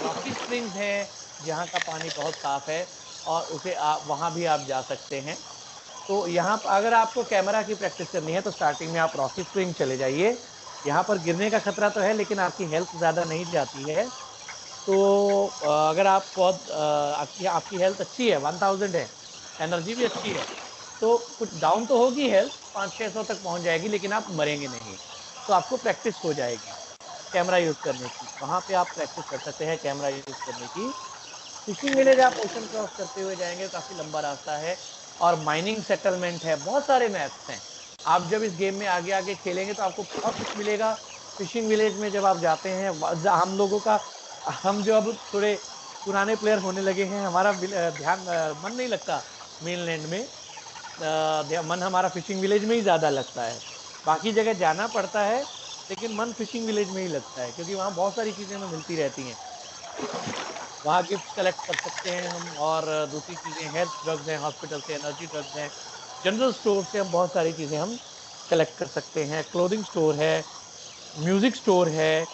रॉकी स्प्रिंग्स है जहाँ का पानी बहुत साफ है और उसे आप वहाँ भी आप जा सकते हैं। तो यहाँ अगर आपको कैमरा की प्रैक्टिस करनी है तो स्टार्टिंग में आप रॉकी स्प्रिंग चले जाइए। यहाँ पर गिरने का खतरा तो है, लेकिन आपकी हेल्थ ज़्यादा नहीं जाती है। तो अगर आप बहुत आपकी हेल्थ अच्छी है, 1000 है, एनर्जी भी अच्छी है, तो कुछ डाउन तो होगी हेल्थ, 500-600 तक पहुँच जाएगी, लेकिन आप मरेंगे नहीं। तो आपको प्रैक्टिस हो जाएगी कैमरा यूज़ करने की, वहाँ पे आप प्रैक्टिस कर सकते हैं कैमरा यूज़ करने की। फिशिंग विलेज आप ओशन क्रॉस करते हुए जाएंगे, काफ़ी लंबा रास्ता है, और माइनिंग सेटलमेंट है, बहुत सारे मैप्स हैं। आप जब इस गेम में आगे आगे खेलेंगे तो आपको बहुत कुछ मिलेगा। फिशिंग विलेज में जब आप जाते हैं, हम लोगों का, हम जो अब थोड़े पुराने प्लेयर होने लगे हैं, हमारा ध्यान मन नहीं लगता मेनलैंड में, मन हमारा फिशिंग विलेज में ही ज़्यादा लगता है। बाकी जगह जाना पड़ता है, लेकिन मन फिशिंग विलेज में ही लगता है, क्योंकि वहाँ बहुत सारी चीज़ें हमें मिलती रहती हैं। वहाँ गिफ्ट कलेक्ट कर सकते हैं हम, और दूसरी चीज़ें, हेल्थ ड्रग्स हैं, हॉस्पिटल से एनर्जी ड्रग्स हैं, जनरल स्टोर से हम बहुत सारी चीज़ें हम कलेक्ट कर सकते हैं। क्लोथिंग स्टोर है, म्यूज़िक स्टोर है,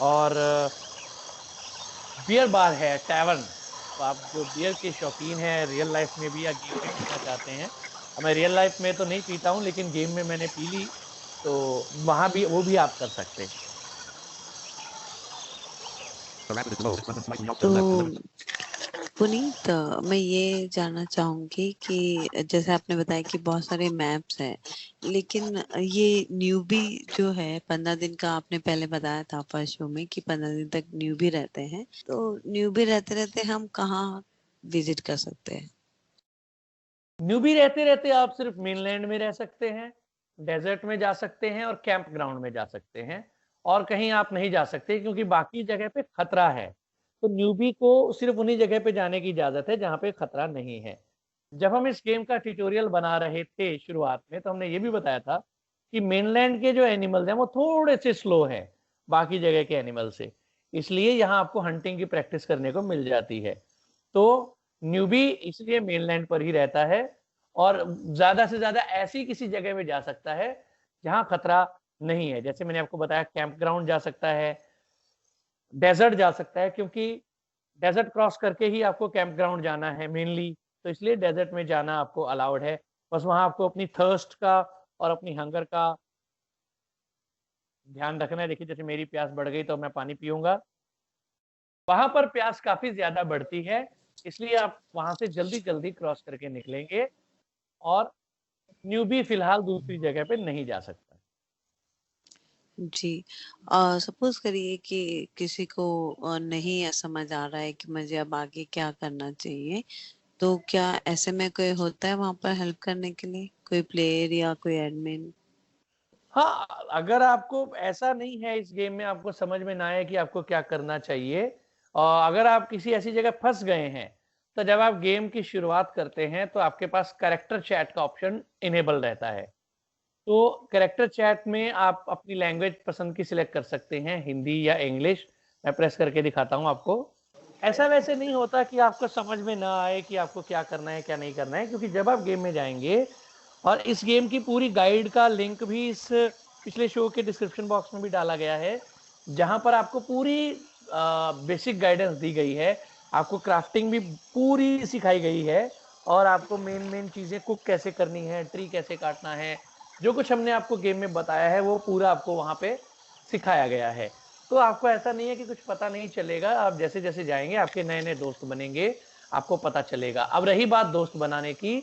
और बियर बार है, टैवर्न। तो आप जो बियर के शौकीन हैं, रियल लाइफ में भी या गेम में पीना चाहते हैं, मैं रियल लाइफ में तो नहीं पीता हूँ, लेकिन गेम में मैंने पी ली, तो वहाँ भी वो भी आप कर सकते हैं। तो पुनीत, मैं ये जानना चाहूंगी कि जैसे आपने बताया कि बहुत सारे मैप्स हैं, लेकिन ये न्यूबी जो है 15 दिन का आपने पहले बताया था फर्स्ट शो में कि 15 दिन तक न्यूबी रहते हैं, तो न्यूबी रहते रहते हम कहाँ विजिट कर सकते हैं? न्यूबी रहते रहते आप सिर्फ मेनलैंड में रह सकते हैं, डेजर्ट में जा सकते हैं और कैंप ग्राउंड में जा सकते हैं, और कहीं आप नहीं जा सकते क्योंकि बाकी जगह पे खतरा है। तो न्यूबी को सिर्फ उन्हीं जगह पे जाने की इजाजत है जहाँ पे खतरा नहीं है। जब हम इस गेम का ट्यूटोरियल बना रहे थे शुरुआत में, तो हमने ये भी बताया था कि मेनलैंड के जो एनिमल्स हैं वो थोड़े से स्लो हैं बाकी जगह के एनिमल से, इसलिए यहाँ आपको हंटिंग की प्रैक्टिस करने को मिल जाती है। तो न्यूबी इसलिए मेनलैंड पर ही रहता है और ज्यादा से ज्यादा ऐसी किसी जगह में जा सकता है जहाँ खतरा नहीं है। जैसे मैंने आपको बताया, कैंप ग्राउंड जा सकता है, डेजर्ट जा सकता है, क्योंकि डेजर्ट क्रॉस करके ही आपको कैंप ग्राउंड जाना है मेनली, तो इसलिए डेजर्ट में जाना आपको अलाउड है। बस वहां आपको अपनी थर्स्ट का और अपनी हंगर का ध्यान रखना है। देखिए, जैसे मेरी प्यास बढ़ गई तो मैं पानी पीऊंगा, वहां पर प्यास काफी ज्यादा बढ़ती है, इसलिए आप वहां से जल्दी जल्दी क्रॉस करके निकलेंगे और न्यूबी फिलहाल दूसरी जगह पे नहीं जा सकता। जी, सपोज करिए कि किसी को नहीं समझ आ रहा है कि मुझे अब आगे क्या करना चाहिए, तो क्या ऐसे में कोई होता है वहां पर हेल्प करने के लिए, कोई प्लेयर या कोई एडमिन? हाँ, अगर आपको ऐसा नहीं है इस गेम में, आपको समझ में ना आए कि आपको क्या करना चाहिए, और अगर आप किसी ऐसी जगह फंस गए हैं, तो जब आप गेम की शुरुआत करते हैं तो आपके पास कैरेक्टर चैट का ऑप्शन इनेबल रहता है। तो कैरेक्टर चैट में आप अपनी लैंग्वेज पसंद की सिलेक्ट कर सकते हैं, हिंदी या इंग्लिश। मैं प्रेस करके दिखाता हूँ आपको। ऐसा वैसे नहीं होता कि आपको समझ में ना आए कि आपको क्या करना है क्या नहीं करना है, क्योंकि जब आप गेम में जाएंगे, और इस गेम की पूरी गाइड का लिंक भी इस पिछले शो के डिस्क्रिप्शन बॉक्स में भी डाला गया है, जहां पर आपको पूरी बेसिक गाइडेंस दी गई है। आपको क्राफ्टिंग भी पूरी सिखाई गई है, और आपको मेन चीजें कुक कैसे करनी है, ट्री कैसे काटना है, जो कुछ हमने आपको गेम में बताया है वो पूरा आपको वहां पे सिखाया गया है। तो आपको ऐसा नहीं है कि कुछ पता नहीं चलेगा। आप जैसे जैसे जाएंगे आपके नए नए दोस्त बनेंगे, आपको पता चलेगा। अब रही बात दोस्त बनाने की,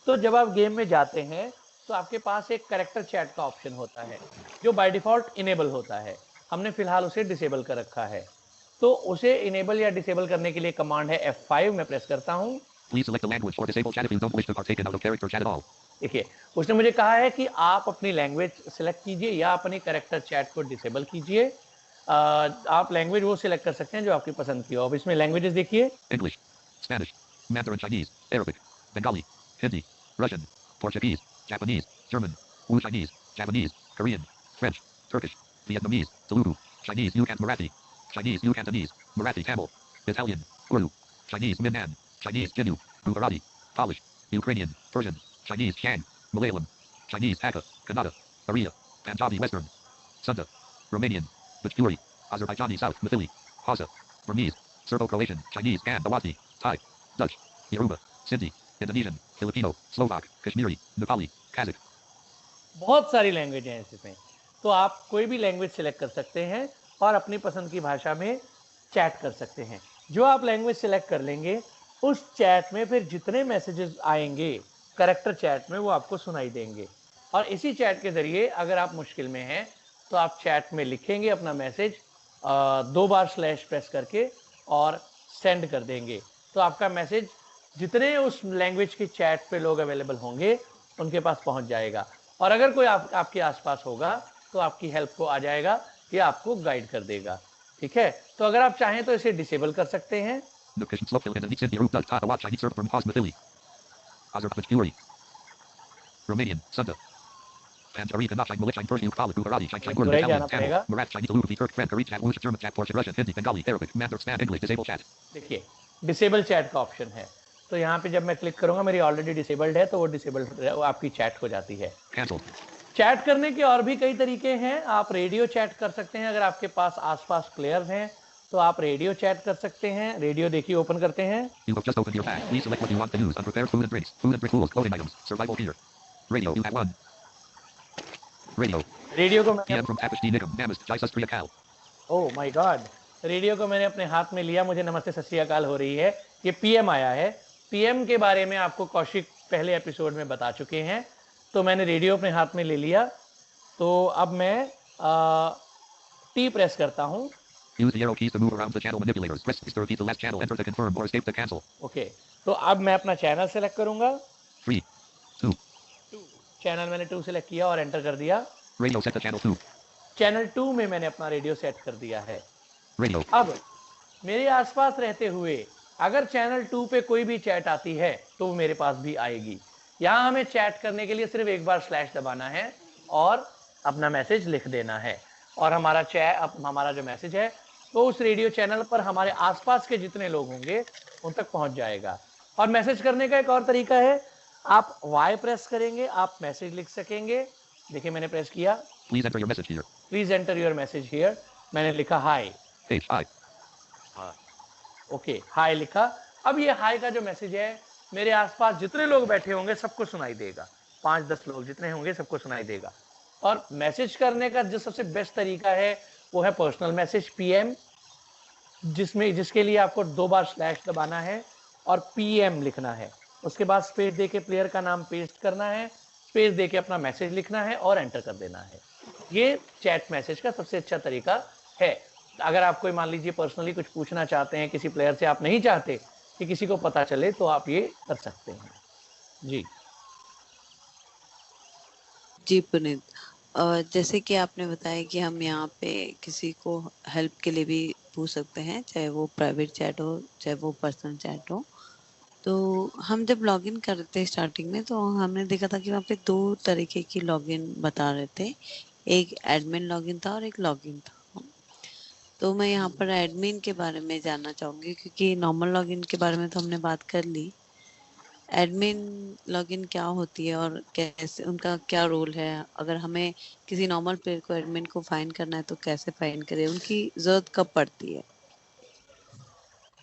तो जब आप गेम में जाते हैं तो आपके पास एक कैरेक्टर चैट का ऑप्शन होता है जो बाय डिफॉल्ट इनेबल होता है। हमने फिलहाल उसे डिसेबल कर रखा है। तो उसे इनेबल या डिसेबल करने के लिए कमांड है F5। मैं प्रेस करता हूँ। देखिए, उसने मुझे कहा है कि आप अपनी लैंग्वेज सिलेक्ट कीजिए या अपनी कैरेक्टर चैट को डिसेबल कीजिए। आप लैंग्वेज वो सिलेक्ट कर सकते हैं जो आपकी पसंद की हो। अब इसमें लैंग्वेजेस देखिए, English, Spanish, Mandarin Chinese, Arabic, Bengali, Hindi, Russian, Portuguese, Japanese, German, Wu Chinese, Japanese, Korean, French, Turkish, Vietnamese, Telugu, Chinese Yukon Marathi, Chinese Cantonese, Marathi Tamil, Italian, Urdu, Chinese Minnan, Chinese Kinu, Gujarati, Polish, Ukrainian, Persian, Chinese Shang, Malayalam, Chinese Hakka, Kannada, Oriya, Punjabi Western, Sunda, Romanian, Bajpuri, Azerbaijani South Mathili, Hausa, Burmese, Serbo-Croatian, Chinese Kandawati, Thai, Dutch, Yoruba, Sindhi, Indonesian, Filipino, Slovak, Kashmiri, Nepali, Kazakh। बहुत सारी language हैं इसमें। तो आप कोई भी language select कर सकते हैं और अपनी पसंद की भाषा में चैट कर सकते हैं। जो आप लैंग्वेज सिलेक्ट कर लेंगे, उस चैट में फिर जितने मैसेजेस आएंगे कैरेक्टर चैट में, वो आपको सुनाई देंगे। और इसी चैट के जरिए अगर आप मुश्किल में हैं तो आप चैट में लिखेंगे अपना मैसेज, 2 बार स्लैश प्रेस करके और सेंड कर देंगे। तो आपका मैसेज जितने उस लैंग्वेज की चैट पे लोग अवेलेबल होंगे उनके पास पहुंच जाएगा। और अगर कोई आपके आसपास होगा तो आपकी हेल्प को आ जाएगा, ये आपको गाइड कर देगा। ठीक है, तो अगर आप चाहें तो इसे डिसेबल कर सकते हैं। Romanian, Sunda, Panjari, Kanachai, Malichan, Persian, Kala, Gujarati, Chinese, जाना पड़ेगा। Marathi, Chinese, Telugu, Turk, French, Korean, Japanese, German, Portuguese, Russian, Hindi, Bengali, Arabic, Mandarin, Spanish, English, disable chat। देखिए, डिसेबल चैट का ऑप्शन है। तो यहाँ पे जब मैं क्लिक करूंगा, मेरी ऑलरेडी डिसेबल्ड है, तो वो डिसेबल्ड आपकी चैट हो जाती है। चैट करने के और भी कई तरीके हैं। आप रेडियो चैट कर सकते हैं। अगर आपके पास आसपास प्लेयर्स हैं तो आप रेडियो चैट कर सकते हैं। रेडियो देखिए, ओपन करते हैं। You have just opened your pack. Please select what you want to use. Unprepared food and drinks. Food and drink tools, clothing items, survival gear. Radio, you have one. Radio. Radio को मैंने PM from Tapish D. Nikam. Namaste. Jai Sastri Akal. Oh my God, radio को मैंने अपने हाथ में लिया, मुझे नमस्ते सत श्री अकाल हो रही है। ये पीएम आया है। पीएम के बारे में आपको कौशिक पहले एपिसोड में बता चुके हैं, तो मैंने रेडियो अपने हाथ में ले लिया। तो अब मैं टी प्रेस करता हूँ। Use the arrow keys to move around the channel manipulators. Press space to repeat the last channel. Enter to confirm or escape to cancel. Okay, तो अब मैं अपना चैनल सेलेक्ट करूंगा। 3, 2. चैनल मैंने 2 सेलेक्ट किया और एंटर कर दिया। Radio set to channel 2. Channel 2 में मैंने अपना रेडियो सेट कर दिया है। Radio. अब मेरे आसपास रहते हुए अगर चैनल 2 पे कोई भी चैट आती है तो वो मेरे पास भी आएगी। यहाँ हमें चैट करने के लिए सिर्फ एक बार स्लैश दबाना है और अपना मैसेज लिख देना है, और हमारा जो मैसेज है वो उस रेडियो चैनल पर हमारे आसपास के जितने लोग होंगे उन तक पहुंच जाएगा। और मैसेज करने का एक और तरीका है, आप Y प्रेस करेंगे, आप मैसेज लिख सकेंगे। देखिए मैंने प्रेस किया। Please enter your message here. Please enter your message here. मैंने लिखा हाय। Hi. ओके, हाय लिखा। अब ये हाय का जो मैसेज है मेरे आसपास जितने लोग बैठे होंगे सबको सुनाई देगा। 5-10 लोग जितने होंगे सबको सुनाई देगा। और मैसेज करने का जो सबसे बेस्ट तरीका है वो है पर्सनल मैसेज पीएम, जिसके लिए आपको 2 बार स्लैश दबाना है और पीएम लिखना है। उसके बाद स्पेस देके प्लेयर का नाम पेस्ट करना है, स्पेस देके अपना मैसेज लिखना है और एंटर कर देना है। ये चैट मैसेज का सबसे अच्छा तरीका है। अगर आप कोई मान लीजिए पर्सनली कुछ पूछना चाहते हैं किसी प्लेयर से, आप नहीं चाहते कि किसी को पता चले, तो आप ये कर सकते हैं। जी जी पुनीत, जैसे कि आपने बताया कि हम यहाँ पे किसी को हेल्प के लिए भी पूछ सकते हैं, चाहे वो प्राइवेट चैट हो चाहे वो पर्सनल चैट हो। तो हम जब लॉगिन करते हैं स्टार्टिंग में, तो हमने देखा था कि वहाँ पे 2 तरीके की लॉगिन बता रहे थे। एक एडमिन लॉगिन था और एक लॉगिन था। तो मैं यहाँ पर एडमिन के बारे में जानना चाहूँगी, क्योंकि नॉर्मल लॉगिन के बारे में तो हमने बात कर ली। एडमिन लॉगिन क्या होती है और कैसे, उनका क्या रोल है? अगर हमें किसी नॉर्मल प्लेयर को एडमिन को फाइंड करना है तो कैसे फाइंड करें? उनकी जरूरत कब पड़ती है?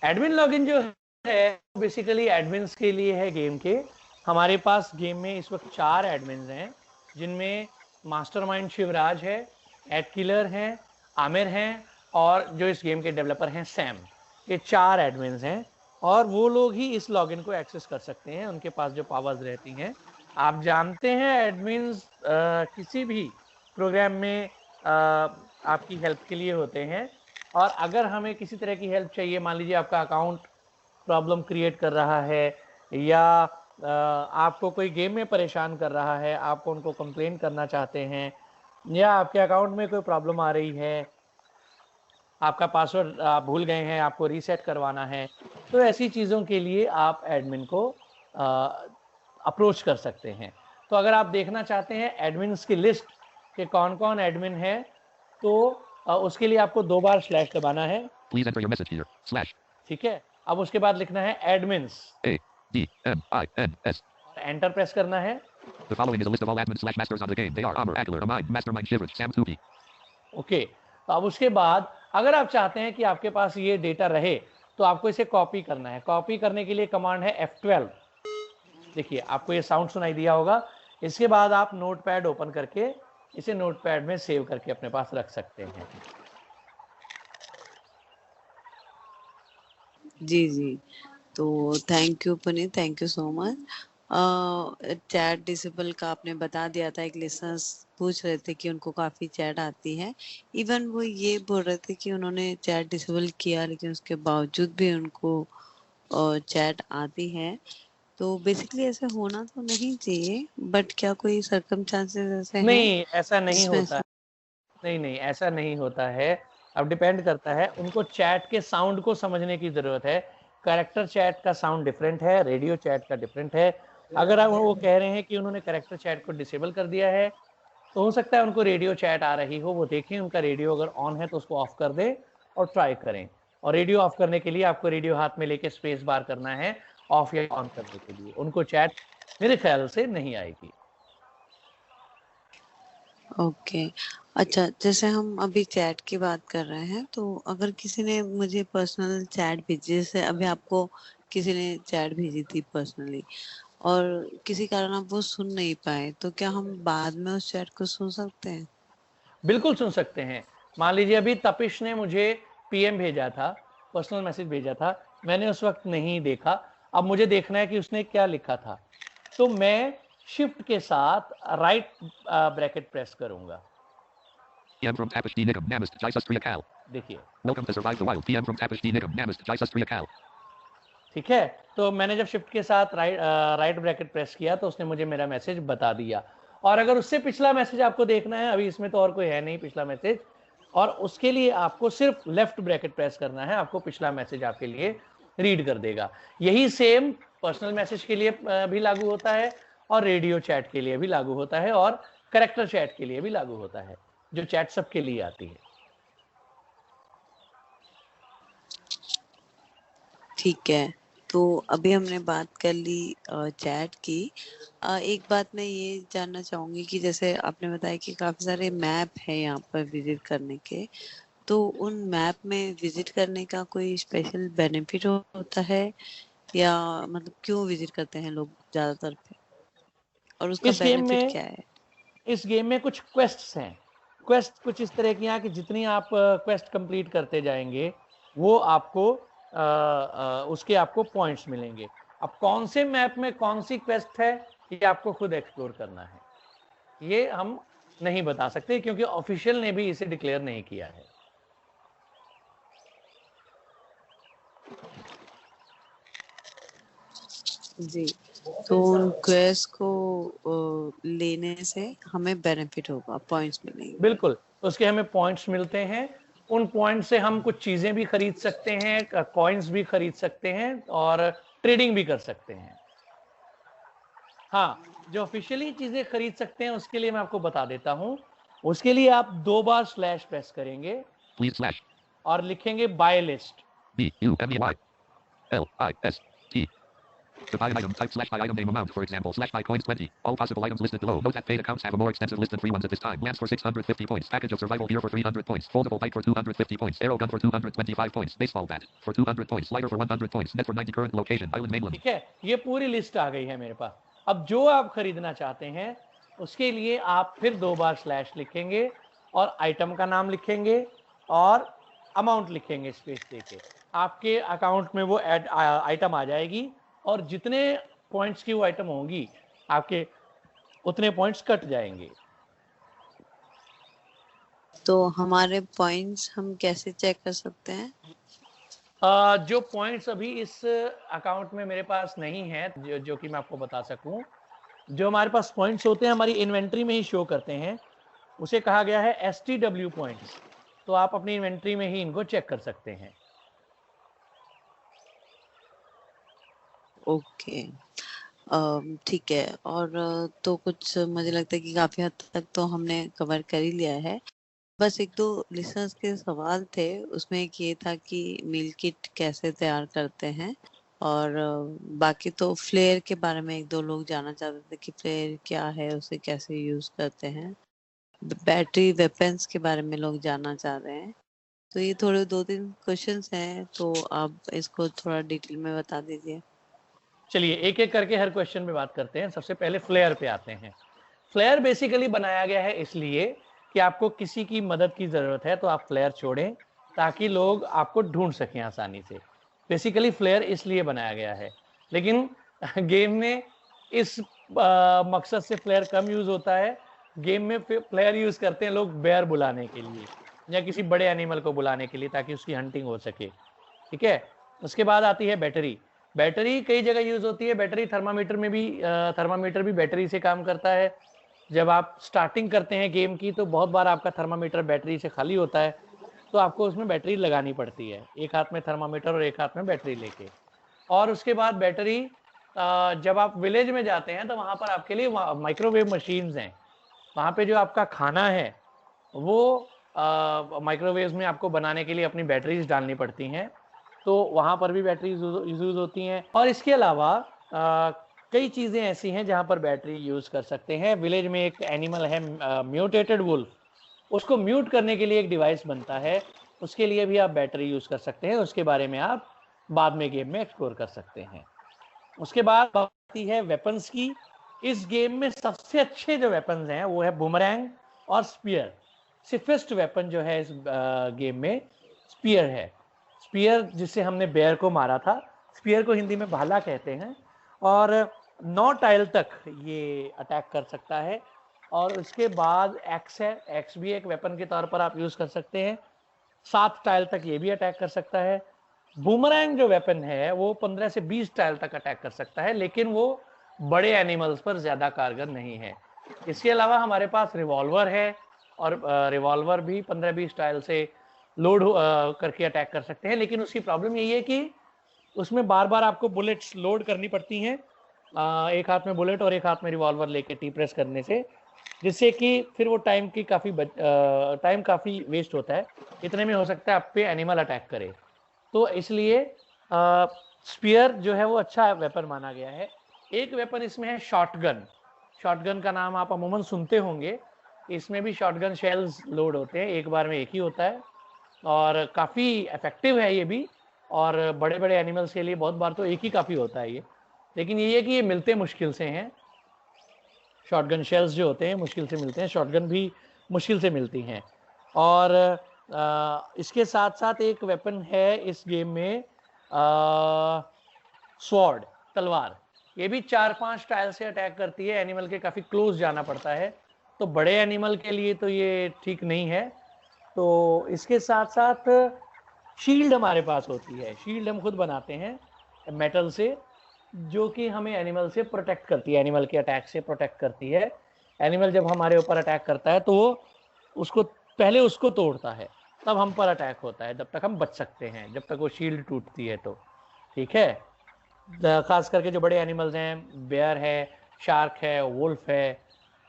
एडमिन लॉगिन जो है बेसिकली एडमिन्स के लिए है गेम के। हमारे पास गेम में इस वक्त 4 एडमिन्स हैं, जिनमें मास्टरमाइंड शिवराज है, एड किलर हैं, आमिर हैं और जो इस गेम के डेवलपर हैं सैम। ये 4 एडमिन्स हैं और वो लोग ही इस लॉगिन को एक्सेस कर सकते हैं। उनके पास जो पावर्स रहती हैं, आप जानते हैं एडमिन्स किसी भी प्रोग्राम में आपकी हेल्प के लिए होते हैं। और अगर हमें किसी तरह की हेल्प चाहिए, मान लीजिए आपका अकाउंट प्रॉब्लम क्रिएट कर रहा है या आपको कोई गेम में परेशान कर रहा है, आपको उनको कंप्लेन करना चाहते हैं, या आपके अकाउंट में कोई प्रॉब्लम आ रही है, आपका पासवर्ड आप भूल गए हैं, आपको रीसेट करवाना है, तो ऐसी चीज़ों के लिए आप एडमिन को अप्रोच कर सकते हैं। तो अगर आप देखना चाहते हैं एडमिन्स की लिस्ट के कौन कौन एडमिन है, तो उसके लिए आपको 2 बार स्लैश दबाना है। Please enter your message here. Slash. ठीक है, अब उसके बाद लिखना है एडमिन्स, ADMINS. एंटर प्रेस करना है। The following is a list of all admins/masters on the game. They are Amr, Aguilar, Amine, Mastermind, Shivraj, Sam Thupi. Okay, तो अब उसके बाद अगर आप चाहते हैं कि आपके पास ये डेटा रहे तो आपको इसे कॉपी करना है। कॉपी करने के लिए कमांड है F12। देखिए आपको ये साउंड सुनाई दिया होगा। इसके बाद आप नोटपैड ओपन करके इसे नोटपैड में सेव करके अपने पास रख सकते हैं। जी जी, तो thank you Puneet, thank you so much. Chat disable का आपने बता दिया था। एक लिसनर्स पूछ रहे थे कि उनको काफ़ी चैट आती है। इवन वो ये बोल रहे थे कि उन्होंने चैट डिसेबल किया लेकिन उसके बावजूद भी उनको चैट आती है। तो बेसिकली ऐसे होना तो नहीं चाहिए, बट क्या कोई सर्कमस्टांसेस ऐसे हैं? नहीं, ऐसा नहीं होता। नहीं, ऐसा नहीं होता है। अब डिपेंड करता है, उनको चैट के साउंड को समझने की ज़रूरत है। कैरेक्टर चैट का साउंड डिफरेंट है, रेडियो चैट का डिफरेंट है। अगर आप वो कह रहे हैं कि उन्होंने कैरेक्टर चैट को डिसेबल कर दिया है, तो हो सकता है उनको रेडियो चैट आ रही हो। वो देखें, उनका रेडियो अगर ऑन है तो उसको ऑफ कर दें और ट्राई करें। और रेडियो ऑफ करने के लिए आपको रेडियो हाथ में लेके स्पेस बार करना है ऑफ या ऑन करने के लिए। उनको चैट मेरे ख्याल से नहीं आएगी। ओके, अच्छा, जैसे हम अभी चैट की बात कर रहे हैं, तो अगर किसी ने मुझे पर्सनल चैट भेजी, जैसे अभी आपको किसी ने चैट भेजी थी पर्सनली और किसी कारण आप वो सुन नहीं पाए, तो क्या हम बाद में उस चैट को सुन सकते हैं? बिल्कुल सुन सकते हैं। मान लीजिए अभी तपिश ने मुझे पीएम भेजा था, पर्सनल मैसेज भेजा था, मैंने उस वक्त नहीं देखा, अब मुझे देखना है कि उसने क्या लिखा था, तो मैं शिफ्ट के साथ राइट ब्रैकेट प्रेस करूंगा। PM from Tapish D. Nigam, Namist, Jai Sastriyakal. देखिए, Welcome to Survive the Wild. PM from Tapish D. Nigam, Namist, Jai Sastriyakal. ठीक है, तो मैंने जब शिफ्ट के साथ राइट ब्रैकेट प्रेस किया तो उसने मुझे मेरा मैसेज बता दिया। और अगर उससे पिछला मैसेज आपको देखना है, अभी इसमें तो और कोई है नहीं पिछला मैसेज, और उसके लिए आपको सिर्फ लेफ्ट ब्रैकेट प्रेस करना है, आपको पिछला मैसेज आपके लिए रीड कर देगा। यही सेम पर्सनल मैसेज के लिए भी लागू होता है, और रेडियो चैट के लिए भी लागू होता है, और कैरेक्टर चैट के लिए भी लागू होता है, जो चैट सबके लिए आती है। ठीक है, तो अभी हमने बात कर ली चैट की। एक बात मैं ये जानना चाहूंगी कि जैसे आपने बताया कि काफी सारे मैप है यहाँ पर विजिट करने के, तो उन मैप में विजिट करने का कोई स्पेशल बेनिफिट होता है, या मतलब क्यों विजिट करते हैं लोग ज्यादातर पे, और उसका बेनिफिट क्या है? इस गेम में कुछ क्वेस्ट्स हैं। क्वेस्ट कुछ इस तरह की हैं कि जितनी आप क्वेस्ट कंप्लीट करते जाएंगे वो आपको उसके आपको पॉइंट्स मिलेंगे। अब कौन से मैप में कौन सी क्वेस्ट है ये आपको खुद एक्सप्लोर करना है, ये हम नहीं बता सकते क्योंकि ऑफिशियल ने भी इसे डिक्लेयर नहीं किया है। जी, तो क्वेस्ट को लेने से हमें बेनिफिट होगा, पॉइंट्स मिलेंगे। बिल्कुल, उसके हमें पॉइंट्स मिलते हैं, उन पॉइंट से हम कुछ चीजें भी खरीद सकते हैं, कॉइन्स भी खरीद सकते हैं और ट्रेडिंग भी कर सकते हैं। हाँ, जो ऑफिशियली चीजें खरीद सकते हैं उसके लिए मैं आपको बता देता हूँ। उसके लिए आप 2 बार स्लैश प्रेस करेंगे और लिखेंगे buy list. BUMEY To buy an item, type /buy item name amount, for example, /buy coins 20. All possible items listed below. Note that paid accounts have a more extensive list than free ones at this time. Lance for 650 points. Package of survival gear for 300 points. Foldable bike for 250 points. Arrow gun for 225 points. Baseball bat for 200 points. Lighter for 100 points. Net for 90. Current location, Island Mainland. ठीक है, ये पूरी list आ गई है मेरे पास। अब जो आप खरीदना चाहते हैं उसके लिए आप फिर 2 बार स्लैश लिखेंगे और आइटम का नाम लिखेंगे और अमाउंट लिखेंगे स्पेस देके। आपके अकाउंट में वो आइटम आ जाएगी और जितने पॉइंट्स की वो आइटम होंगी आपके उतने पॉइंट्स कट जाएंगे। तो हमारे पॉइंट्स हम कैसे चेक कर सकते हैं? जो पॉइंट्स अभी इस अकाउंट में मेरे पास नहीं है जो कि मैं आपको बता सकूं, जो हमारे पास पॉइंट्स होते हैं हमारी इन्वेंट्री में ही शो करते हैं, उसे कहा गया है STW पॉइंट्स। तो आप अपनी इन्वेंट्री में ही इनको चेक कर सकते हैं। ओके, ठीक है। और तो कुछ मुझे लगता है कि काफी हद तक तो हमने कवर कर ही लिया है। बस 1-2 लिसनर्स के सवाल थे, उसमें एक ये था कि मील किट कैसे तैयार करते हैं, और बाकी तो फ्लेयर के बारे में 1-2 लोग जानना चाहते थे कि फ्लेयर क्या है, उसे कैसे यूज करते हैं। बैटरी वेपन्स के बारे में लोग जानना चाह रहे हैं। तो ये थोड़े 2-3 क्वेश्चंस हैं, तो आप इसको थोड़ा डिटेल में बता दीजिए। चलिए एक एक करके हर क्वेश्चन पे बात करते हैं। सबसे पहले फ्लेयर पे आते हैं। फ्लेयर बेसिकली बनाया गया है इसलिए कि आपको किसी की मदद की जरूरत है तो आप फ्लेयर छोड़ें ताकि लोग आपको ढूंढ सकें आसानी से। बेसिकली फ्लेयर इसलिए बनाया गया है, लेकिन गेम में इस मकसद से फ्लेयर कम यूज होता है। गेम में फ्लेयर यूज करते हैं लोग बेयर बुलाने के लिए या किसी बड़े एनिमल को बुलाने के लिए ताकि उसकी हंटिंग हो सके। ठीक है, उसके बाद आती है बैटरी। बैटरी कई जगह यूज होती है। बैटरी थर्मामीटर में भी थर्मामीटर भी बैटरी से काम करता है। जब आप स्टार्टिंग करते हैं गेम की तो बहुत बार आपका थर्मामीटर बैटरी से खाली होता है, तो आपको उसमें बैटरी लगानी पड़ती है, एक हाथ में थर्मामीटर और एक हाथ में बैटरी लेके। और उसके बाद बैटरी जब आप विलेज में जाते हैं तो वहाँ पर आपके लिए माइक्रोवेव मशीन्स हैं। वहाँ पे जो आपका खाना है वो माइक्रोवेव में आपको बनाने के लिए अपनी बैटरीज डालनी पड़ती हैं, तो वहाँ पर भी बैटरी यूज होती हैं। और इसके अलावा कई चीज़ें ऐसी हैं जहाँ पर बैटरी यूज़ कर सकते हैं। विलेज में एक एनिमल है म्यूटेटेड वुल्फ, उसको म्यूट करने के लिए एक डिवाइस बनता है, उसके लिए भी आप बैटरी यूज़ कर सकते हैं। उसके बारे में आप बाद में गेम में एक्सप्लोर कर सकते हैं। उसके बाद बात आती है वेपन्स की। इस गेम में सबसे अच्छे जो वेपन्स हैं वो है बूमरैंग और स्पीयर। सिफेस्ट वेपन जो है इस गेम में स्पीयर है। स्पीयर जिससे हमने बेयर को मारा था, स्पीयर को हिंदी में भाला कहते हैं, और 9 टाइल तक ये अटैक कर सकता है। और उसके बाद एक्स है, एक्स भी एक वेपन के तौर पर आप यूज कर सकते हैं। 7 टाइल तक ये भी अटैक कर सकता है। बूमरैंग जो वेपन है वो 15 से 20 टाइल तक अटैक कर सकता है, लेकिन वो बड़े एनिमल्स पर ज्यादा कारगर नहीं है। इसके अलावा हमारे पास रिवॉल्वर है, और रिवॉल्वर भी 15-20 टाइल से लोड करके अटैक कर सकते हैं, लेकिन उसकी प्रॉब्लम यही है कि उसमें बार बार आपको बुलेट्स लोड करनी पड़ती हैं, एक हाथ में बुलेट और एक हाथ में रिवॉल्वर लेके टी प्रेस करने से, जिससे कि फिर वो टाइम काफ़ी वेस्ट होता है। इतने में हो सकता है आप पे एनिमल अटैक करे, तो इसलिए स्पीयर जो है वो अच्छा वेपन माना गया है। एक वेपन इसमें है शॉटगन। शॉटगन का नाम आप अमूमन सुनते होंगे। इसमें भी शॉटगन शेल्स लोड होते हैं, एक बार में एक ही होता है, और काफ़ी इफेक्टिव है ये भी। और बड़े बड़े एनिमल्स के लिए बहुत बार तो एक ही काफ़ी होता है ये, लेकिन ये है कि ये मिलते मुश्किल से हैं। शॉटगन शेल्स जो होते हैं मुश्किल से मिलते हैं, शॉटगन भी मुश्किल से मिलती हैं। और इसके साथ साथ एक वेपन है इस गेम में, स्वॉर्ड, तलवार। ये भी 4-5 टाइल से अटैक करती है, एनिमल के काफ़ी क्लोज जाना पड़ता है, तो बड़े एनिमल के लिए तो ये ठीक नहीं है। तो इसके साथ साथ शील्ड हमारे पास होती है। शील्ड हम खुद बनाते हैं मेटल से, जो कि हमें एनिमल से प्रोटेक्ट करती है, एनिमल के अटैक से प्रोटेक्ट करती है। एनिमल जब हमारे ऊपर अटैक करता है तो वो उसको तोड़ता है, तब हम पर अटैक होता है, जब तक हम बच सकते हैं, जब तक वो शील्ड टूटती है तो ठीक है। खास करके जो बड़े एनिमल्स हैं, बेयर है, शार्क है, वुल्फ है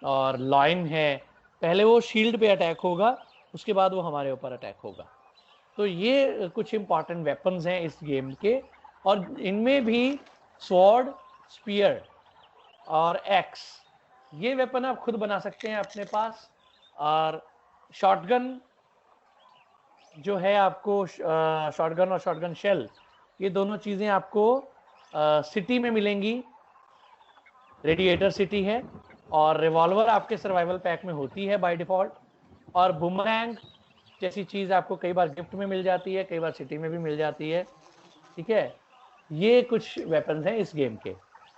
और लॉयन है, पहले वो शील्ड पे अटैक होगा, उसके बाद वो हमारे ऊपर अटैक होगा। तो ये कुछ इंपॉर्टेंट वेपन्स हैं इस गेम के, और इनमें भी स्वॉर्ड, स्पीयर और एक्स, ये वेपन आप खुद बना सकते हैं अपने पास। और शॉटगन जो है आपको, शॉटगन और शॉटगन शेल, ये दोनों चीज़ें आपको सिटी में मिलेंगी, रेडिएटर सिटी है, और रिवॉल्वर आपके सर्वाइवल पैक में होती है बाय डिफ़ॉल्ट, और बूमरैंग जैसी चीज़ आपको कई बार गिफ्ट में मिल जाती है, कई बार सिटी में भी मिल जाती है, ठीक है। ये कुछ वेपन्स हैं इस गेम के।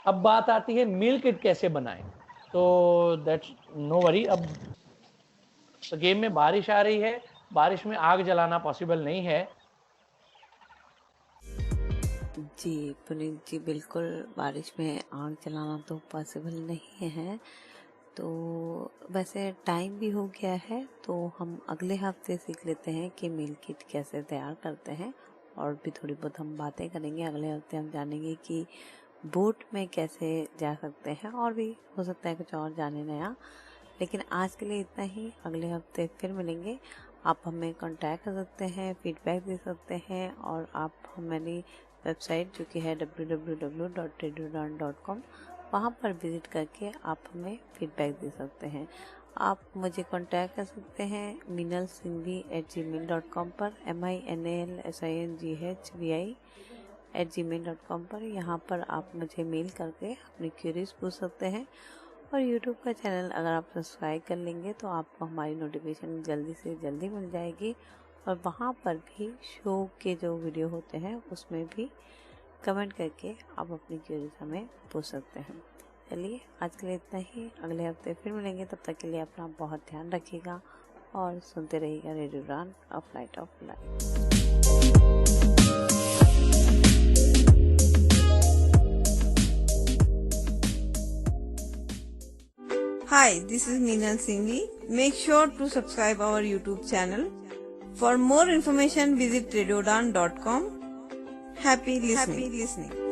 अब बात आती है मील किट कैसे बनाएं, तो दैट्स नो वरी। अब गेम में बारिश आ रही है, बारिश में आग जलाना पॉसिबल नहीं है। जी पुनीत जी, बिल्कुल बारिश में आग जलाना तो पॉसिबल नहीं है। तो वैसे टाइम भी हो गया है, तो हम अगले हफ्ते सीख लेते हैं कि मील किट कैसे तैयार करते हैं, और भी थोड़ी बहुत हम बातें करेंगे। अगले हफ्ते हम जानेंगे कि बोट में कैसे जा सकते हैं, और भी हो सकता है कुछ और जाने नया। लेकिन आज के लिए इतना ही, अगले हफ्ते फिर मिलेंगे। आप हमें कांटेक्ट कर सकते हैं, फीडबैक दे सकते हैं, और आप हमारी वेबसाइट जो कि है www.radioudan.com, वहाँ पर विजिट करके आप हमें फीडबैक दे सकते हैं। आप मुझे कांटेक्ट कर सकते हैं minalsinghvi@gmail.com पर, minalsinghvi@gmail.com पर। यहाँ पर आप मुझे मेल करके अपनी क्वेरीज पूछ सकते हैं। और यूट्यूब का चैनल अगर आप सब्सक्राइब कर लेंगे तो आपको हमारी नोटिफिकेशन जल्दी से जल्दी मिल जाएगी, और वहाँ पर भी शो के जो वीडियो होते हैं उसमें भी कमेंट करके आप अपनी क्वेरीज हमें पूछ सकते हैं। चलिए आज के लिए इतना ही, अगले हफ्ते फिर मिलेंगे। तब तक के लिए अपना बहुत ध्यान रखिएगा और सुनते रहिएगा रेडियो उड़ान, a flight of life. Hi, this is Meenal Singhi. Make sure to subscribe our YouTube channel. For more information, visit radioudan.com. Happy listening.